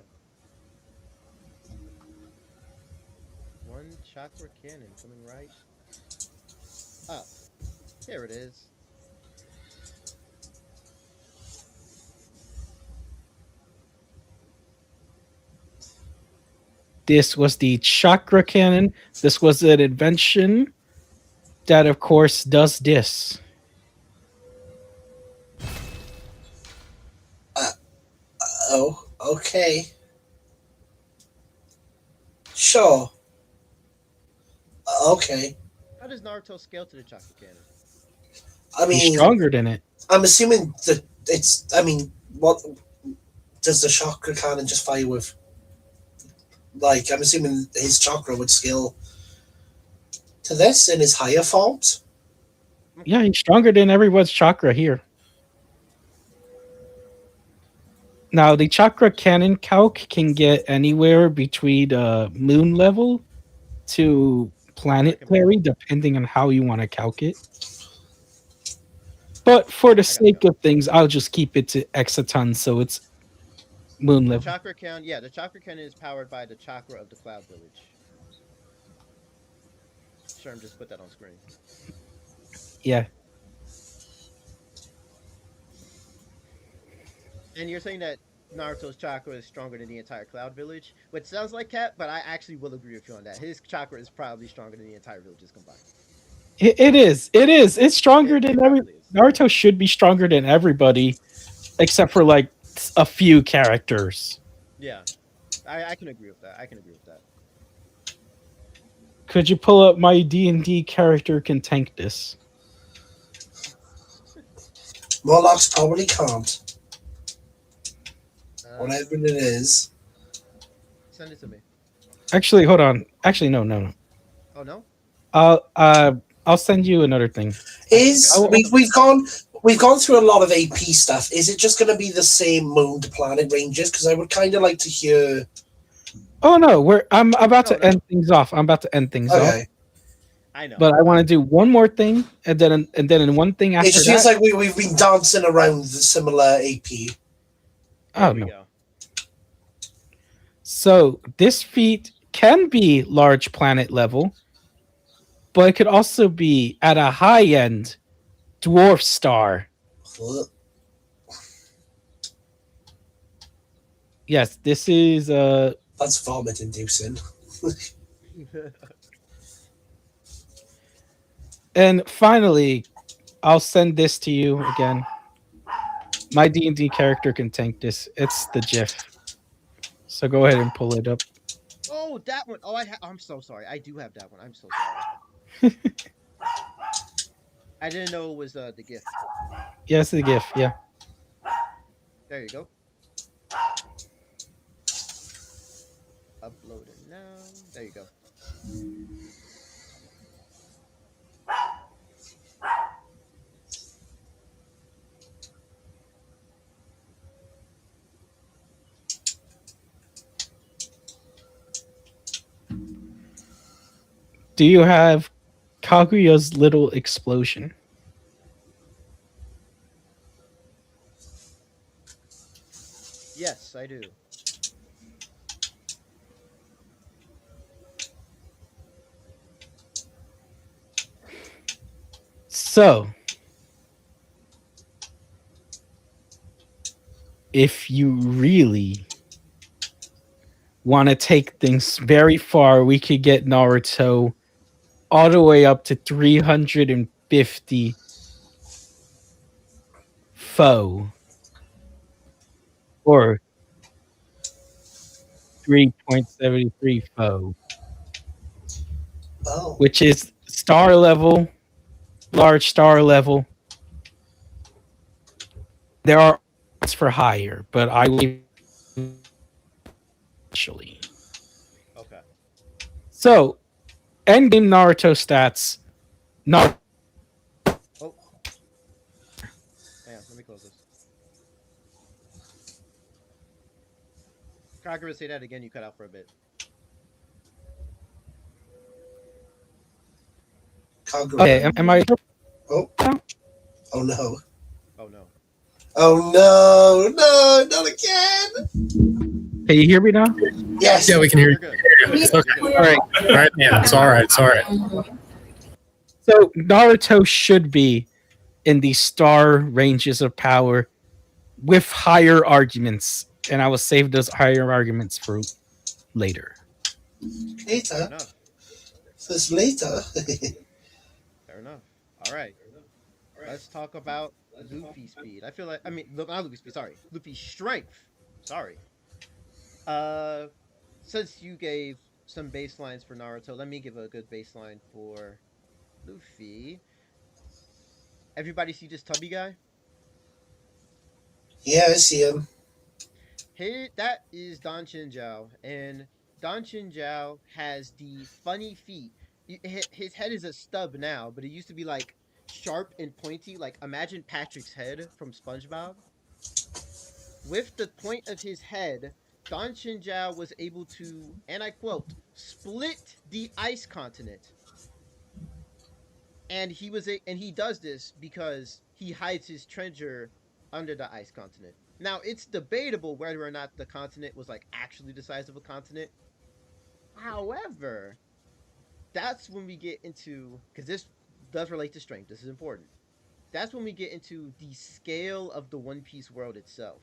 One chakra cannon coming right up. Here it is. This was the chakra cannon. This was an invention that, of course, does this. Oh, okay. Sure. Okay. How does Naruto scale to the chakra cannon? I He's mean, stronger than it. I'm assuming that it's. I mean, what does the chakra cannon just fire with? Like, I'm assuming his chakra would scale to this in his higher forms. Yeah, he's stronger than everyone's chakra here. Now, the chakra cannon calc can get anywhere between moon level to planetary, depending on how you want to calc it. But for the sake of things, I'll just keep it to exatons, so it's moon The level. chakra cannon, yeah, the chakra cannon is powered by the chakra of the cloud village. Sure, I'm just put that on screen. Yeah. And you're saying that Naruto's chakra is stronger than the entire cloud village, which sounds like Cap, but I actually will agree with you on that. His chakra is probably stronger than the entire villages combined. It is. It is. It's stronger than every. probably is. Naruto should be stronger than everybody, except for like a few characters. Yeah, I can agree with that. I can agree with that. Could you pull up my D&D character can tank this? Morlocks probably can't. Uh, Whatever it is. Send it to me. Actually, hold on. Actually, no. Oh no. I'll send you another thing. Is Okay. we've gone through a lot of AP stuff. Is it just going to be the same moon to planet ranges? Because I would kind of like to hear. Oh no, I'm about to end things off. I'm about to end things off. Okay. I know. But I want to do one more thing, and then in one thing after It just that. feels like we've been dancing around the similar AP. Oh There we no. go. So this feat can be large planet level, but it could also be at a high end dwarf star. Yes, this is That's vomit inducing. and finally, I'll send this to you again. My D&D character can tank this. It's the GIF. So go ahead and pull it up. Oh, that one. Oh, I'm so sorry. I do have that one. I'm so sorry. I didn't know it was the gift. Yes, the GIF. Yeah. There you go. Upload it now. There you go. Do you have Kaguya's little explosion? Yes, I do. So, if you really want to take things very far, we could get Naruto all the way up to 350 foe or 3.73 foe, Oh. which is star level, large star level. There are odds for higher, but I will actually. Okay. So, endgame Naruto stats. Naruto. Oh, hang on. Let me close this. Kagura, say that again. You cut out for a bit. Kagura. Okay, am I? Oh. Oh no. Oh no. Oh no. No, not again. Can you hear me now? Yes. Yeah, we can hear You're you. good. It's okay. All right. All right, man. It's all right. It's all right. So Naruto should be in the star ranges of power with higher arguments, and I will save those higher arguments for later. Fair Later. enough. First later. Fair enough. All right. Let's talk about Luffy speed. I feel like look, not Luffy speed. Sorry, Luffy strength. Sorry. Uh, since you gave some baselines for Naruto, let me give a good baseline for Luffy. Everybody see this tubby guy? Yeah, I see him. Hey, that is Don Chinjiao, and Don Chinjiao has the funny feet. His head is a stub now, but it used to be like sharp and pointy. Like imagine Patrick's head from SpongeBob. With the point of his head, Don Chinjiao was able to, and I quote, split the ice continent. And he does this because he hides his treasure under the ice continent. Now it's debatable whether or not the continent was like actually the size of a continent. However, that's when we get into, because this does relate to strength. This is important. That's when we get into the scale of the One Piece world itself.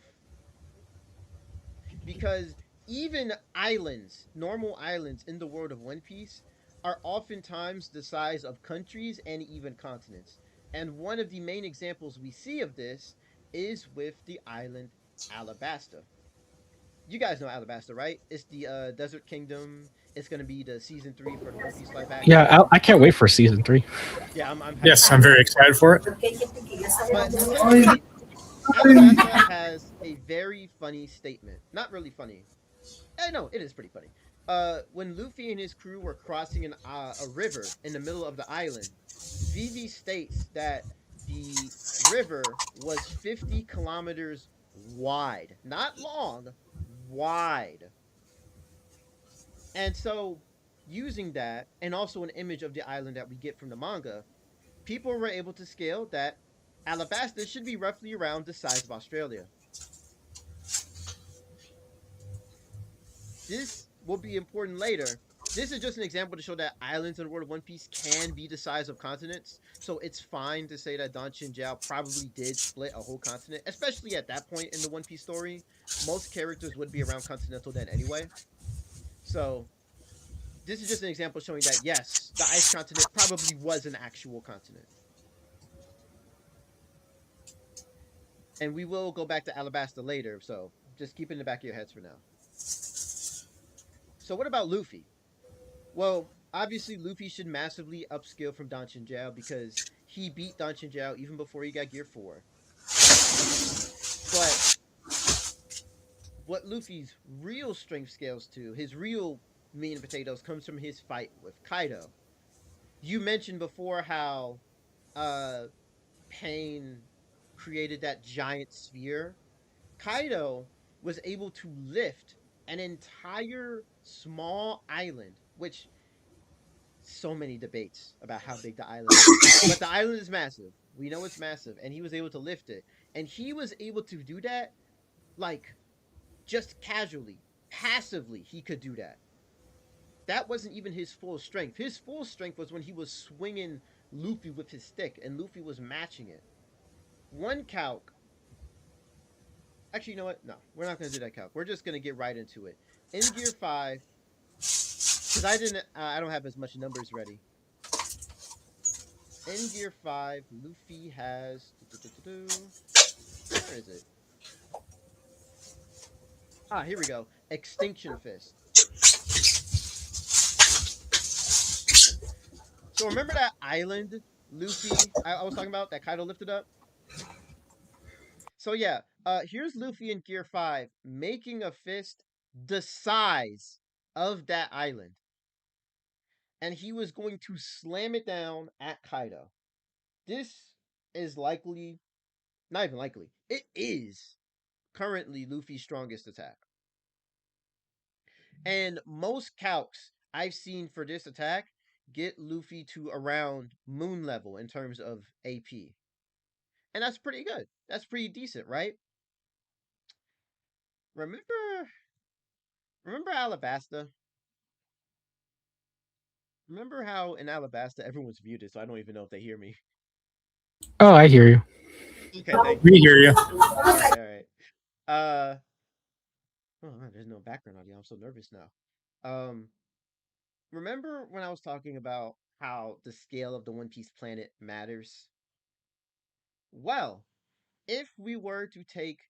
Because even islands, normal islands in the world of One Piece, are oftentimes the size of countries and even continents. And one of the main examples we see of this is with the island Alabasta. You guys know Alabasta, right? It's the Desert Kingdom. It's gonna be the season 3 for the One Piece live action. Yeah, I can't wait for season 3. Yeah, I'm Yes, I'm very excited for it. But essentially, Alabasta has a very funny statement. Not really funny. No, it is pretty funny. When Luffy and his crew were crossing a river in the middle of the island, Vivi states that the river was 50 kilometers wide. Not long, wide. And so, using that, and also an image of the island that we get from the manga, people were able to scale that Alabasta should be roughly around the size of Australia. This will be important later. This is just an example to show that islands in the world of One Piece can be the size of continents. So it's fine to say that Don Chinjiao probably did split a whole continent, especially at that point in the One Piece story. Most characters would be around continental then anyway. So this is just an example showing that yes, the ice continent probably was an actual continent. And we will go back to Alabasta later, so just keep it in the back of your heads for now. So what about Luffy? Well, obviously Luffy should massively upskill from Don Chinjiao because he beat Don Chinjiao even before he got Gear 4. But what Luffy's real strength scales to, his real meat and potatoes, comes from his fight with Kaido. You mentioned before how Pain created that giant sphere. Kaido was able to lift an entire small island, which so many debates about how big the island is. But the island is massive. We know it's massive, and he was able to lift it. And he was able to do that like just casually, passively. He could do that. That wasn't even his full strength. His full strength was when he was swinging Luffy with his stick, and Luffy was matching it. One calc. Actually, you know what? No, we're not gonna do that calc. We're just gonna get right into it. In Gear 5, because I don't have as much numbers ready. In Gear 5, Luffy has. Where is it? Ah, here we go. Extinction Fist. So remember that island Luffy I was talking about that Kaido lifted up? So yeah, here's Luffy in Gear 5 making a fist the size of that island. And he was going to slam it down at Kaido. This is likely, not even likely, it is currently Luffy's strongest attack. And most calcs I've seen for this attack get Luffy to around moon level in terms of AP. And that's pretty good. That's pretty decent, right? Remember remember Alabasta? Remember how in Alabasta everyone's muted, so I don't even know if they hear me. Oh, I hear you. Okay, thank you. We hear you. All right. Oh, man, there's no background audio. I'm so nervous now. Um, remember when I was talking about how the scale of the One Piece planet matters? Well, if we were to take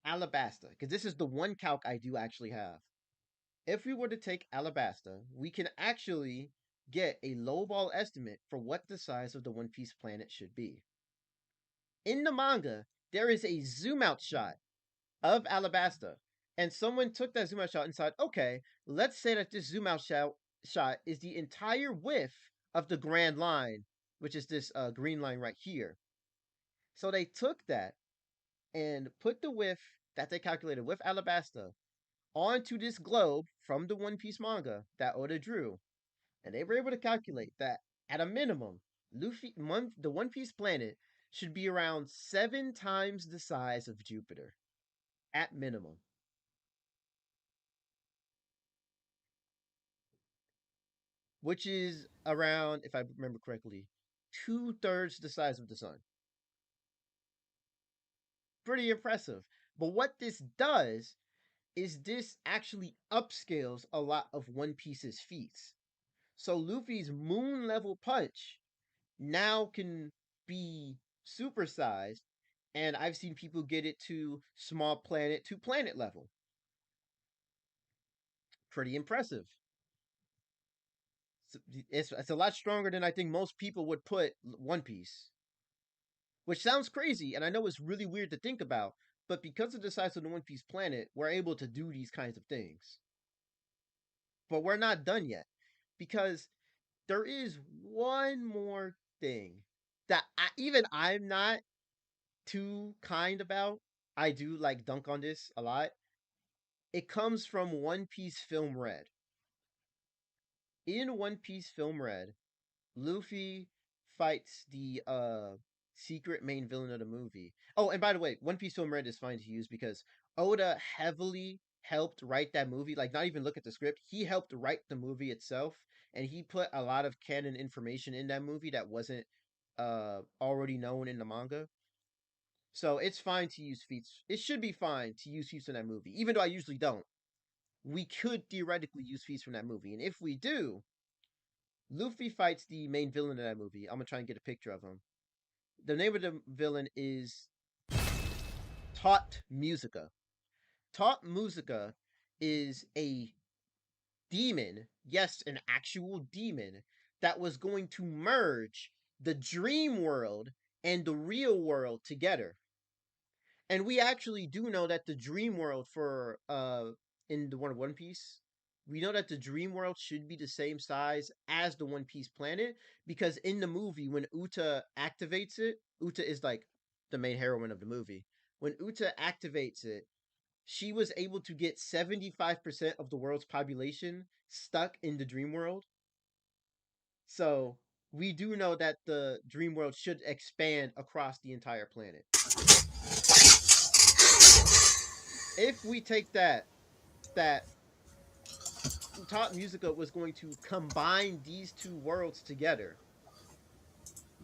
Alabasta, because this is the one calc I do actually have. If we were to take Alabasta, we can actually get a lowball estimate for what the size of the One Piece planet should be. In the manga, there is a zoom out shot of Alabasta, and someone took that zoom out shot and said, okay, let's say that this zoom out shot is the entire width of the Grand Line, which is this green line right here. So they took that and put the width that they calculated with Alabasta onto this globe from the One Piece manga that Oda drew, and they were able to calculate that at a minimum, the One Piece planet should be around 7 times the size of Jupiter, at minimum. Which is around, if I remember correctly, 2/3 the size of the sun. Pretty impressive. But what this does is this actually upscales a lot of One Piece's feats. So Luffy's moon level punch now can be supersized, and I've seen people get it to small planet to planet level. Pretty impressive. It's a lot stronger than I think most people would put One Piece, which sounds crazy, and I know it's really weird to think about, but because of the size of the One Piece planet, we're able to do these kinds of things. But we're not done yet, because there is one more thing that even I'm not too kind about. I do like dunk on this a lot. It comes from One Piece Film Red. In One Piece Film Red, Luffy fights the secret main villain of the movie. Oh, and by the way, One Piece Film Red is fine to use because Oda heavily helped write that movie. Like, not even look at the script. He helped write the movie itself, and he put a lot of canon information in that movie that wasn't already known in the manga. So it's fine to use feats. It should be fine to use feats in that movie, even though I usually don't. We could theoretically use feats from that movie, and if we do, Luffy fights the main villain of that movie. I'm gonna try and get a picture of him. The name of the villain is Taut Musica. Taut Musica is a demon, yes, an actual demon, that was going to merge the dream world and the real world together. And we actually do know that the dream world for in the One Piece, we know that the dream world should be the same size as the One Piece planet because in the movie when Uta activates it, Uta is like the main heroine of the movie. When Uta activates it, she was able to get 75% of the world's population stuck in the dream world. So we do know that the dream world should expand across the entire planet. If we take that Top Musica was going to combine these two worlds together,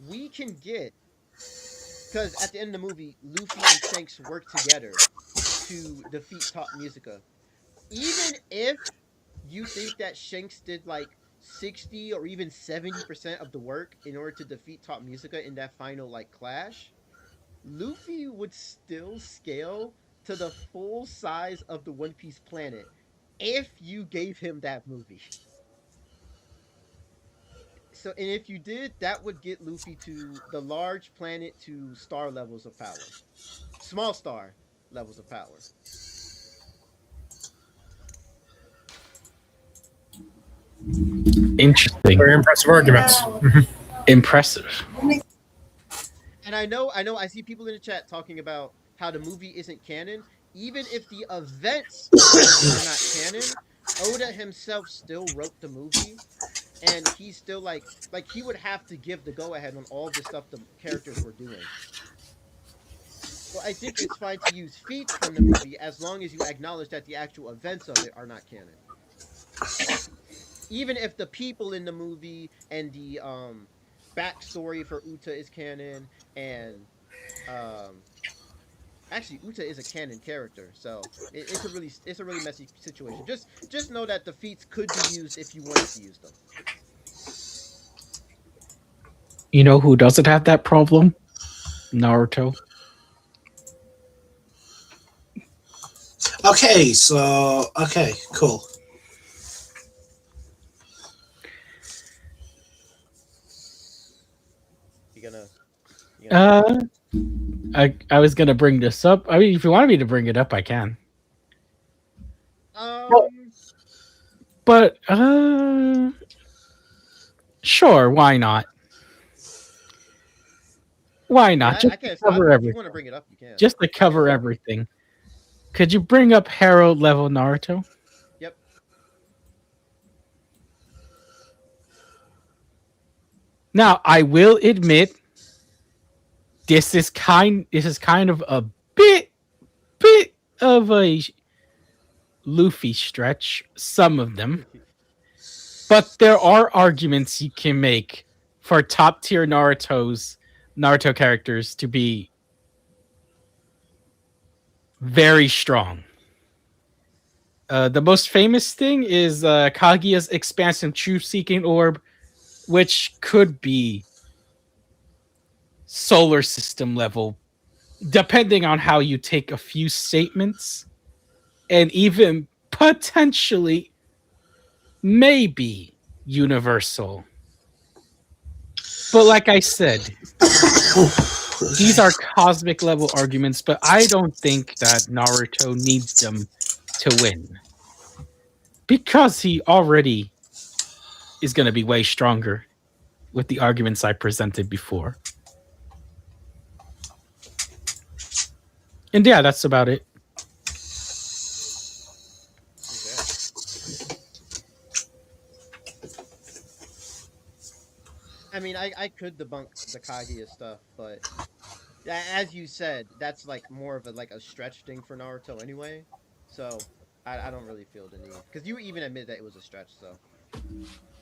we can get, because at the end of the movie, Luffy and Shanks work together to defeat Top Musica. Even if you think that Shanks did like 60 or even 70% of the work in order to defeat Top Musica in that final like clash, Luffy would still scale to the full size of the One Piece planet if you gave him that movie. So, and if you did, that would get Luffy to the large planet to star levels of power, small star levels of power. Interesting. Very impressive arguments. Impressive. And I see people in the chat talking about how the movie isn't canon. Even if the events are not canon, Oda himself still wrote the movie, and he's still like he would have to give the go ahead on all the stuff the characters were doing. So I think it's fine to use feats from the movie as long as you acknowledge that the actual events of it are not canon. Even if the people in the movie and the backstory for Uta is canon, and actually Uta is a canon character, so it's a really messy situation. Just know that the feats could be used if you wanted to use them. You know who doesn't have that problem? Naruto. Okay, so cool. You gonna I was gonna bring this up. I mean, if you wanted me to bring it up, I can. But sure, why not? Why not? Just I can't to stop cover you. If everything. you want to bring it up, you can. Just to cover everything. Could you bring up Herald level Naruto? Yep. Now, I will admit this is kind of a bit of a Luffy stretch, some of them. But there are arguments you can make for top tier Naruto characters to be very strong. The most famous thing is Kaguya's expansive truth-seeking orb, which could be solar system level, depending on how you take a few statements, and even potentially maybe universal. But like I said, these are cosmic level arguments, but I don't think that Naruto needs them to win. Because he already is going to be way stronger with the arguments I presented before. And yeah, that's about it. Okay. I mean, I could debunk the Kaguya stuff, but as you said, that's like more of a stretch thing for Naruto anyway. So I don't really feel the need, because you even admit that it was a stretch. So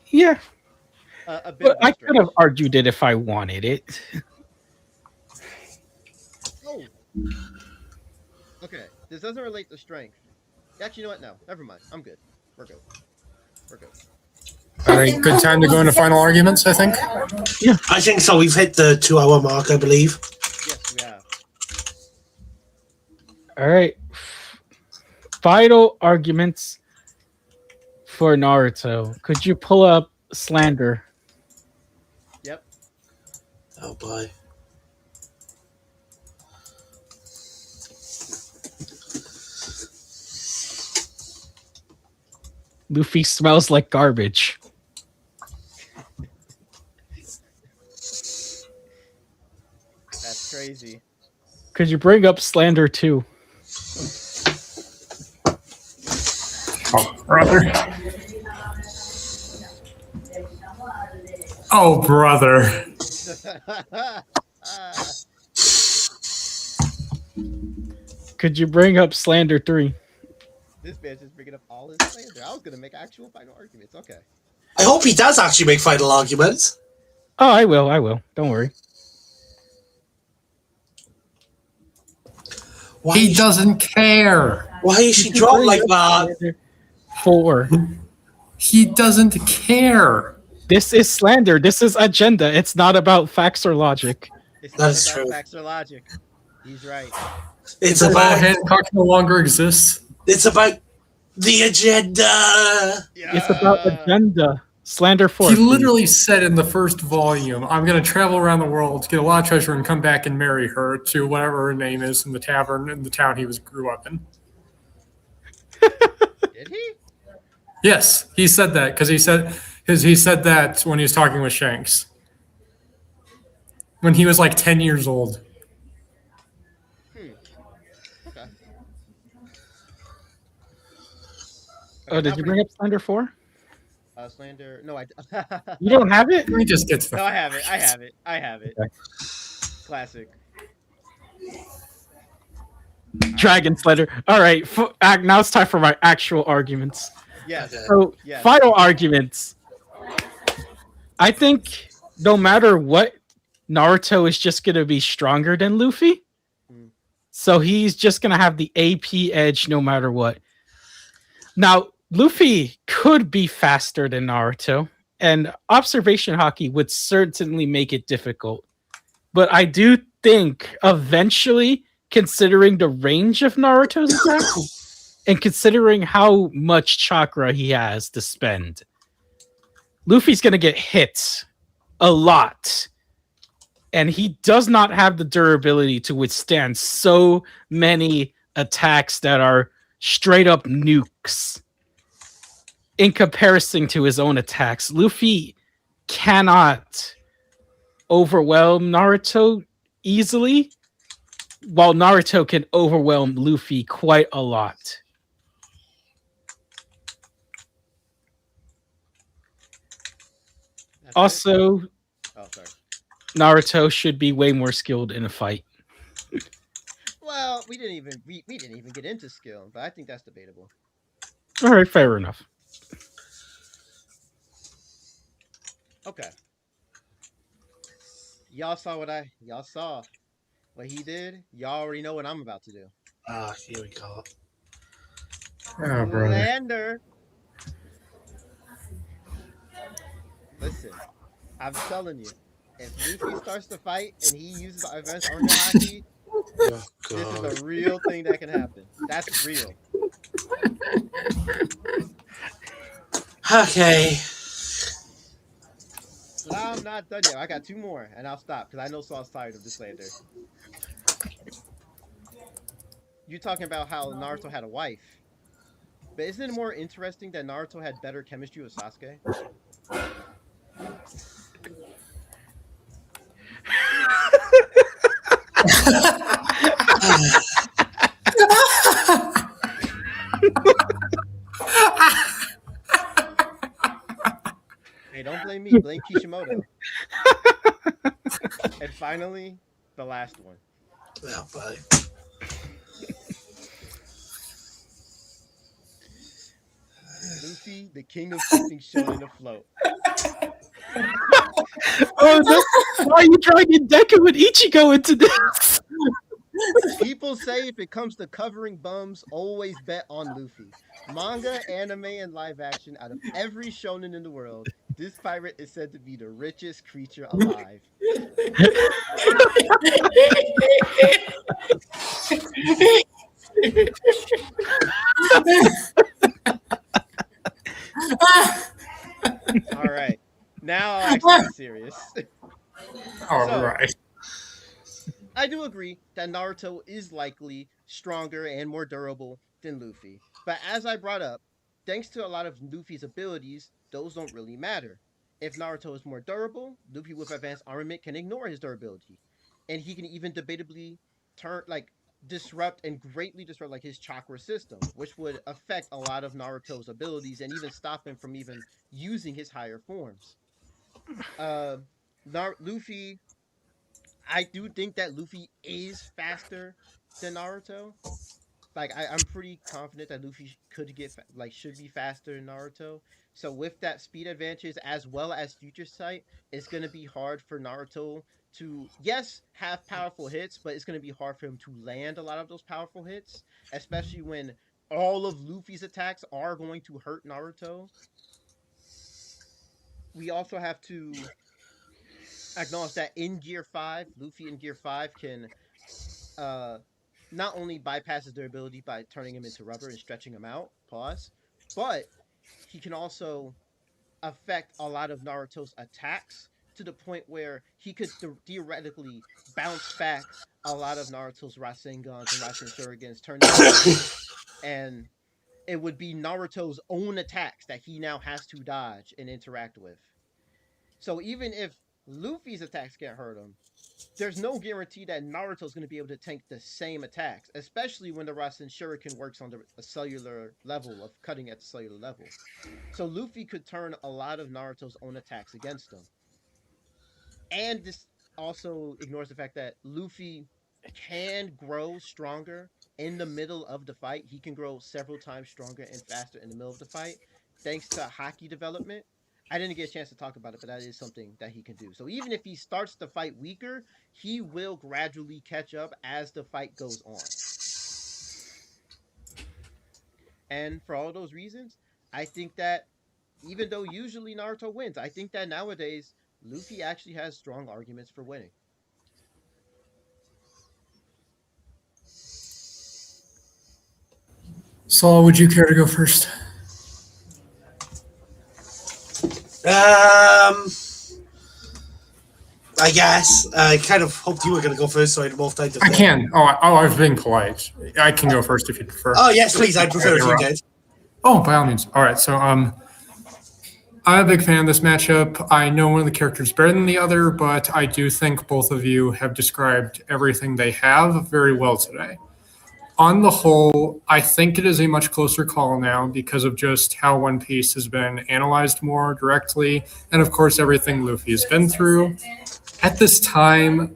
Yeah, a bit but of a I stretch. could have argued it if I wanted it. Oh. Okay, this doesn't relate to strength. Actually, you know what? No, never mind. I'm good. We're good. We're good. All right, good time to go into final arguments, I think. Yeah, I think so. We've hit the 2-hour mark, I believe. Yes, we have. All right. Final arguments for Naruto. Could you pull up Slander? Yep. Oh boy. Luffy smells like garbage. That's crazy. Could you bring up Slander too? Oh, brother. Oh, brother. Could you bring up Slander 3? This man's just bringing up all his slander. I was gonna make actual final arguments. Okay. I hope he does actually make final arguments. Oh, I will. Don't worry. Why He is doesn't care. Why is she dropped like that? Slander 4. He doesn't care. This is slander. This is agenda. It's not about facts or logic. It's That not is about true. facts or logic. He's right. It's Bill about Hancock no longer exists. the agenda. Yeah. It's about agenda. Slander 4. He please. literally said in the first volume, I'm going to travel around the world, get a lot of treasure, and come back and marry her to whatever her name is in the tavern in the town he grew up in. Did he? Yes, he said that because he said that when he was talking with Shanks. When he was like 10 years old. Okay. Oh, did you bring up Slander 4? Slander? No, I. You don't have it? Let me just get to No, the. I have it. I have it. Okay. Classic. Dragon Slander. All right. Now it's time for my actual arguments. Yes. So, Yes. final arguments. I think no matter what, Naruto is just going to be stronger than Luffy. So he's just going to have the AP edge no matter what. Now, Luffy could be faster than Naruto, and observation Haki would certainly make it difficult. But I do think eventually, considering the range of Naruto's attacks and considering how much chakra he has to spend, Luffy's going to get hit a lot. And he does not have the durability to withstand so many attacks that are straight up nukes. In comparison to his own attacks, Luffy cannot overwhelm Naruto easily, while Naruto can overwhelm Luffy quite a lot. That's Also, it? Oh, sorry. Naruto should be way more skilled in a fight. Well, we didn't even get into skill, but I think that's debatable. All right, fair enough. Okay. Y'all saw what he did. Y'all already know what I'm about to do. Ah, here we go. Oh, brother. Lander. Listen, I'm telling you, if Luffy starts to fight and he uses advanced armor Haki, Oh, this God. is a real thing that can happen. That's real. Okay. But I'm not done yet. I got two more, and I'll stop because I know Saul's tired of this slander. You talking about how Naruto had a wife, but isn't it more interesting that Naruto had better chemistry with Sasuke? Hey, don't blame me. Blame Kishimoto. And finally, the last one. Well, buddy. Luffy, the king of keeping Shonen afloat. Oh, why are you dragging Deku and Ichigo into this? People say if it comes to covering bums, always bet on Luffy. Manga, anime, and live action, out of every shonen in the world, this pirate is said to be the richest creature alive. All right. Now I'll actually be serious. All So- right. I do agree that Naruto is likely stronger and more durable than Luffy. But as I brought up, thanks to a lot of Luffy's abilities, those don't really matter. If Naruto is more durable, Luffy with advanced armament can ignore his durability. And he can even debatably disrupt and greatly disrupt his chakra system, which would affect a lot of Naruto's abilities and even stop him from even using his higher forms. uh, Luffy. I do think that Luffy is faster than Naruto. Like I'm pretty confident that Luffy could get like should be faster than Naruto. So with that speed advantage as well as future sight, it's gonna be hard for Naruto to yes have powerful hits, but it's gonna be hard for him to land a lot of those powerful hits, especially when all of Luffy's attacks are going to hurt Naruto. We also have to acknowledge that in Gear 5, Luffy in Gear 5 can uh not only bypasses their ability by turning him into rubber and stretching him out, pause, but he can also affect a lot of Naruto's attacks to the point where he could theoretically bounce back a lot of Naruto's Rasengans and Rasen Shurikens, turn them into hits, and it would be Naruto's own attacks that he now has to dodge and interact with. So even if Luffy's attacks can't hurt him, there's no guarantee that Naruto's going to be able to tank the same attacks, especially when the Rasen Shuriken works on a cellular level of cutting at the cellular level. So Luffy could turn a lot of Naruto's own attacks against him. And this also ignores the fact that Luffy can grow stronger in the middle of the fight. He can grow several times stronger and faster in the middle of the fight thanks to Haki development. I didn't get a chance to talk about it, but that is something that he can do. So even if he starts the fight weaker, he will gradually catch up as the fight goes on. And for all those reasons, I think that even though usually Naruto wins, I think that nowadays Luffy actually has strong arguments for winning. Saul, would you care to go first? I guess. I kind of hoped you were going to go first, so I had more time to I think. can. I was being polite. I can go first if you prefer. Oh, yes, please. I'd prefer if you did. Oh, by all means. All right. So, I'm a big fan of this matchup. I know one of the characters better than the other, but I do think both of you have described everything they have very well today. On the whole, I think it is a much closer call now because of just how One Piece has been analyzed more directly, and of course, everything Luffy has been through. At this time,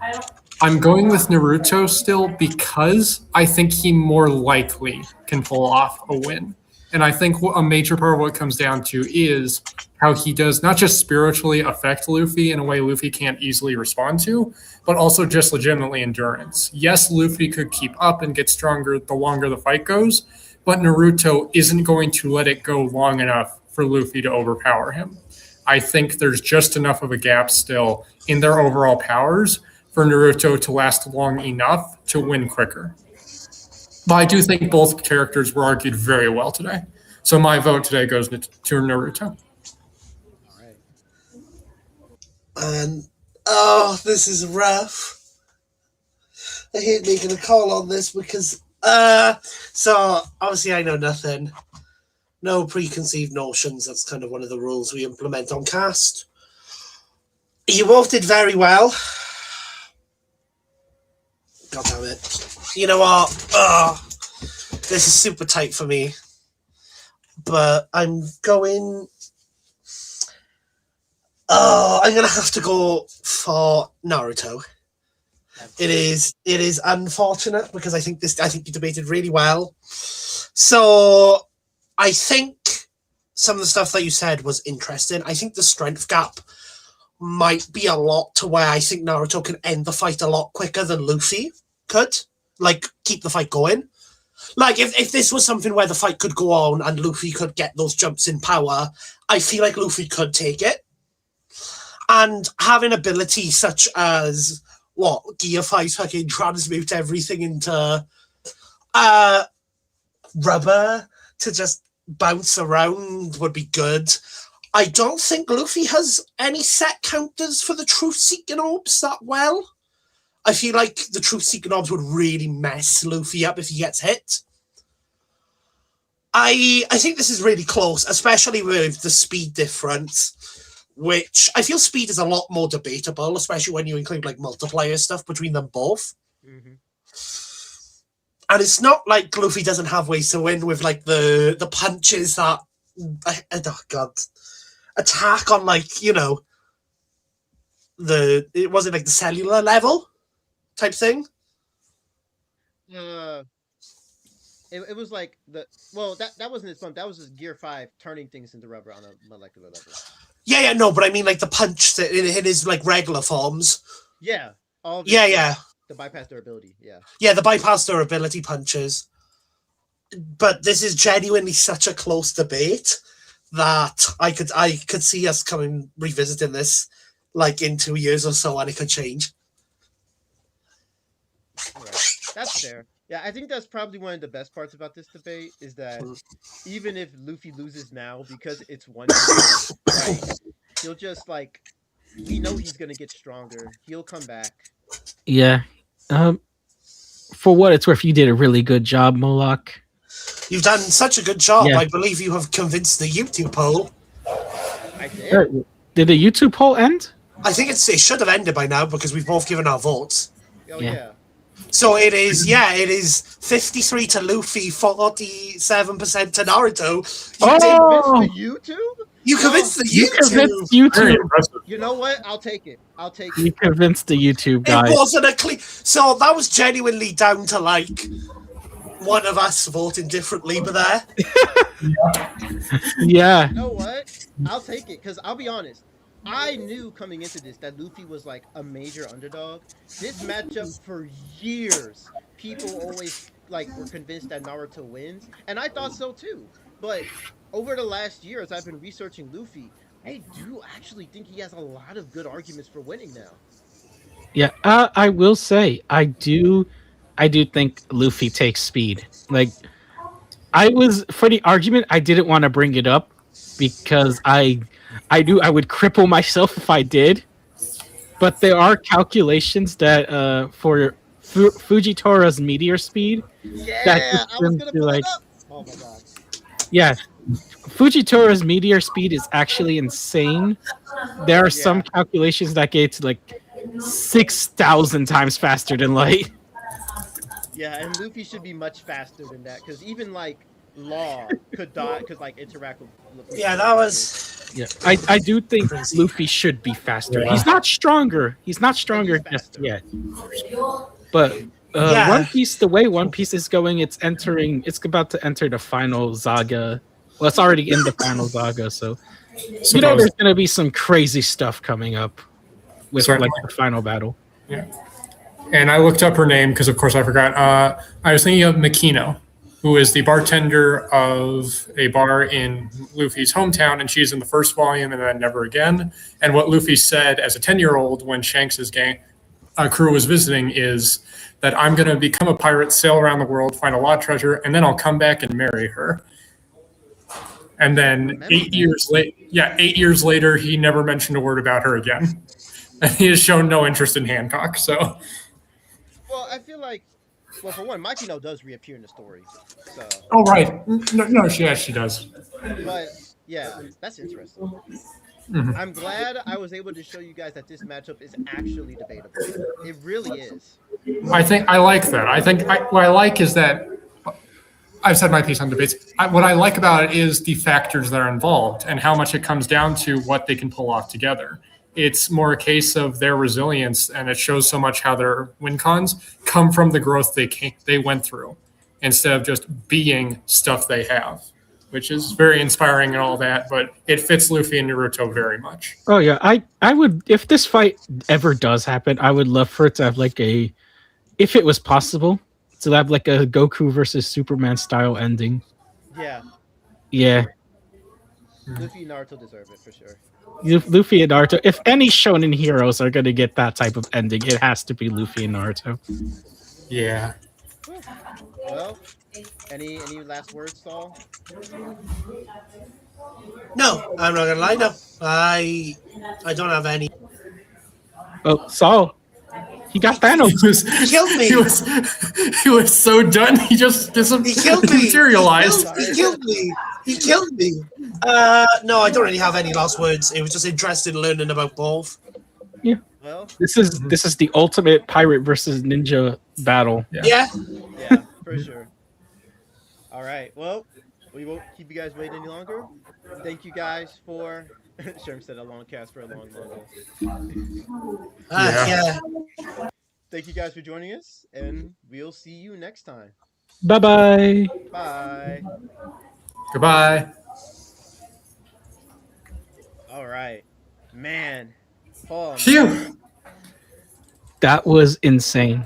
I'm going with Naruto still because I think he more likely can pull off a win. And I think a major part of what it comes down to is how he does not just spiritually affect Luffy in a way Luffy can't easily respond to, but also just legitimately endurance. Yes, Luffy could keep up and get stronger the longer the fight goes, but Naruto isn't going to let it go long enough for Luffy to overpower him. I think there's just enough of a gap still in their overall powers for Naruto to last long enough to win quicker. But I do think both characters were argued very well today. So my vote today goes to Naruto. All right. And, this is rough. I hate making a call on this because, so obviously I know nothing. No preconceived notions. That's kind of one of the rules we implement on cast. You both did very well. God damn it. You know what? This is super tight for me. But I'm going... I'm going to have to go for Naruto. It is unfortunate because I think you debated really well. So I think some of the stuff that you said was interesting. I think the strength gap might be a lot to where I think Naruto can end the fight a lot quicker than Luffy could. Like, keep the fight going. Like, if this was something where the fight could go on and Luffy could get those jumps in power, I feel like Luffy could take it. And having abilities such as, Gear 5 fucking transmute everything into rubber to just bounce around would be good. I don't think Luffy has any set counters for the truth-seeking orbs that well. I feel like the truth-seeking orbs would really mess Luffy up if he gets hit. I think this is really close, especially with the speed difference, which I feel speed is a lot more debatable, especially when you include like multiplier stuff between them both. Mm-hmm. And it's not like Luffy doesn't have ways to win with like the punches that, oh god, attack on like, you know, it wasn't like the cellular level type thing. It was like that wasn't his bump. That was just Gear 5 turning things into rubber on a molecular level. Yeah, no, but I mean like the punch that in his like regular forms. Yeah. Yeah. The bypass durability. Yeah. Yeah, the bypass durability punches. But this is genuinely such a close debate that I could see us revisiting this like in 2 years or so, and it could change. Right. That's fair. Yeah, I think that's probably one of the best parts about this debate is that even if Luffy loses now because it's one, right, he'll just like we know he's gonna get stronger. He'll come back. Yeah. For what it's worth, you did a really good job, Moloch. You've done such a good job. Yeah. I believe you have convinced the YouTube poll. I did. Did the YouTube poll end? I think it should have ended by now because we've both given our votes. Oh Yeah. yeah. So it is 53 to Luffy, 47% to Naruto. Convince the YouTube? You convinced the You YouTube. convinced Very YouTube. impressive. You know what? I'll take it. You convinced the YouTube guys. It wasn't a clean. So that was genuinely down to like one of us voting differently, but there. Yeah. You know what? I'll take it because I'll be honest. I knew coming into this that Luffy was like a major underdog. This matchup for years, people always like were convinced that Naruto wins, and I thought so too. But over the last year, as I've been researching Luffy, I do actually think he has a lot of good arguments for winning now. Yeah. I will say I do think Luffy takes speed. Like I was for the argument, I didn't want to bring it up because I knew I would cripple myself if I did. But there are calculations that for Fujitora's meteor speed, Yeah, I was gonna pull like, it up. Oh my god. yeah, Fujitora's meteor speed is actually insane. There are some calculations that get to like 6,000 times faster than light. Yeah, and Luffy should be much faster than that because even like Law could like interact with. Yeah, that was. Yeah, I do think Crazy. Luffy should be faster. Yeah. He's not stronger. He's not stronger He's just faster. yet. But Yeah. One Piece, the way One Piece is going, it's about to enter the final saga. Well, it's already in the final saga, so you know there's gonna be some crazy stuff coming up with Certainly. like the final battle. Yeah. And I looked up her name because, of course, I forgot. I was thinking of Makino, who is the bartender of a bar in Luffy's hometown, and she's in the first volume and then never again. And what Luffy said as a 10-year-old when Shanks' gang crew was visiting is that I'm going to become a pirate, sail around the world, find a lot of treasure, and then I'll come back and marry her. And then 8 years later, he never mentioned a word about her again. And he has shown no interest in Hancock, so... Well, I feel like, for one, Makino does reappear in the story. So, Oh, right. No, she does. but yeah, that's interesting. Mhm. I'm glad I was able to show you guys that this matchup is actually debatable. It really is. I think I like that. What I like is that I've said my piece on debates. What I like about it is the factors that are involved and how much it comes down to what they can pull off together. It's more a case of their resilience, and it shows so much how their win cons come from the growth they went through instead of just being stuff they have, which is very inspiring and all that, but it fits Luffy and Naruto very much. Oh yeah, I would, if this fight ever does happen, I would love for it to have like if it was possible, to have like a Goku versus Superman style ending. Yeah, Yeah. Luffy and Naruto deserve it for sure. Luffy and Naruto. If any shonen heroes are going to get that type of ending, it has to be Luffy and Naruto. Yeah. Well, any last words, Saul? No, I'm not gonna lie. No, I don't have any. Oh, Saul, he got Thanos. He killed me. He was so done. He just He killed me. materialized. He killed me. He killed me. No, I don't really have any last words. It was just interesting learning about both. Well, This is the ultimate pirate versus ninja battle. Yeah. yeah, for sure. All right. Well, we won't keep you guys waiting any longer. Thank you guys for. Sherm said a long cast for a long manga. Yeah. Thank you guys for joining us, and we'll see you next time. Bye bye. Bye. Goodbye. All right, man. Paul, man. Phew. That was insane.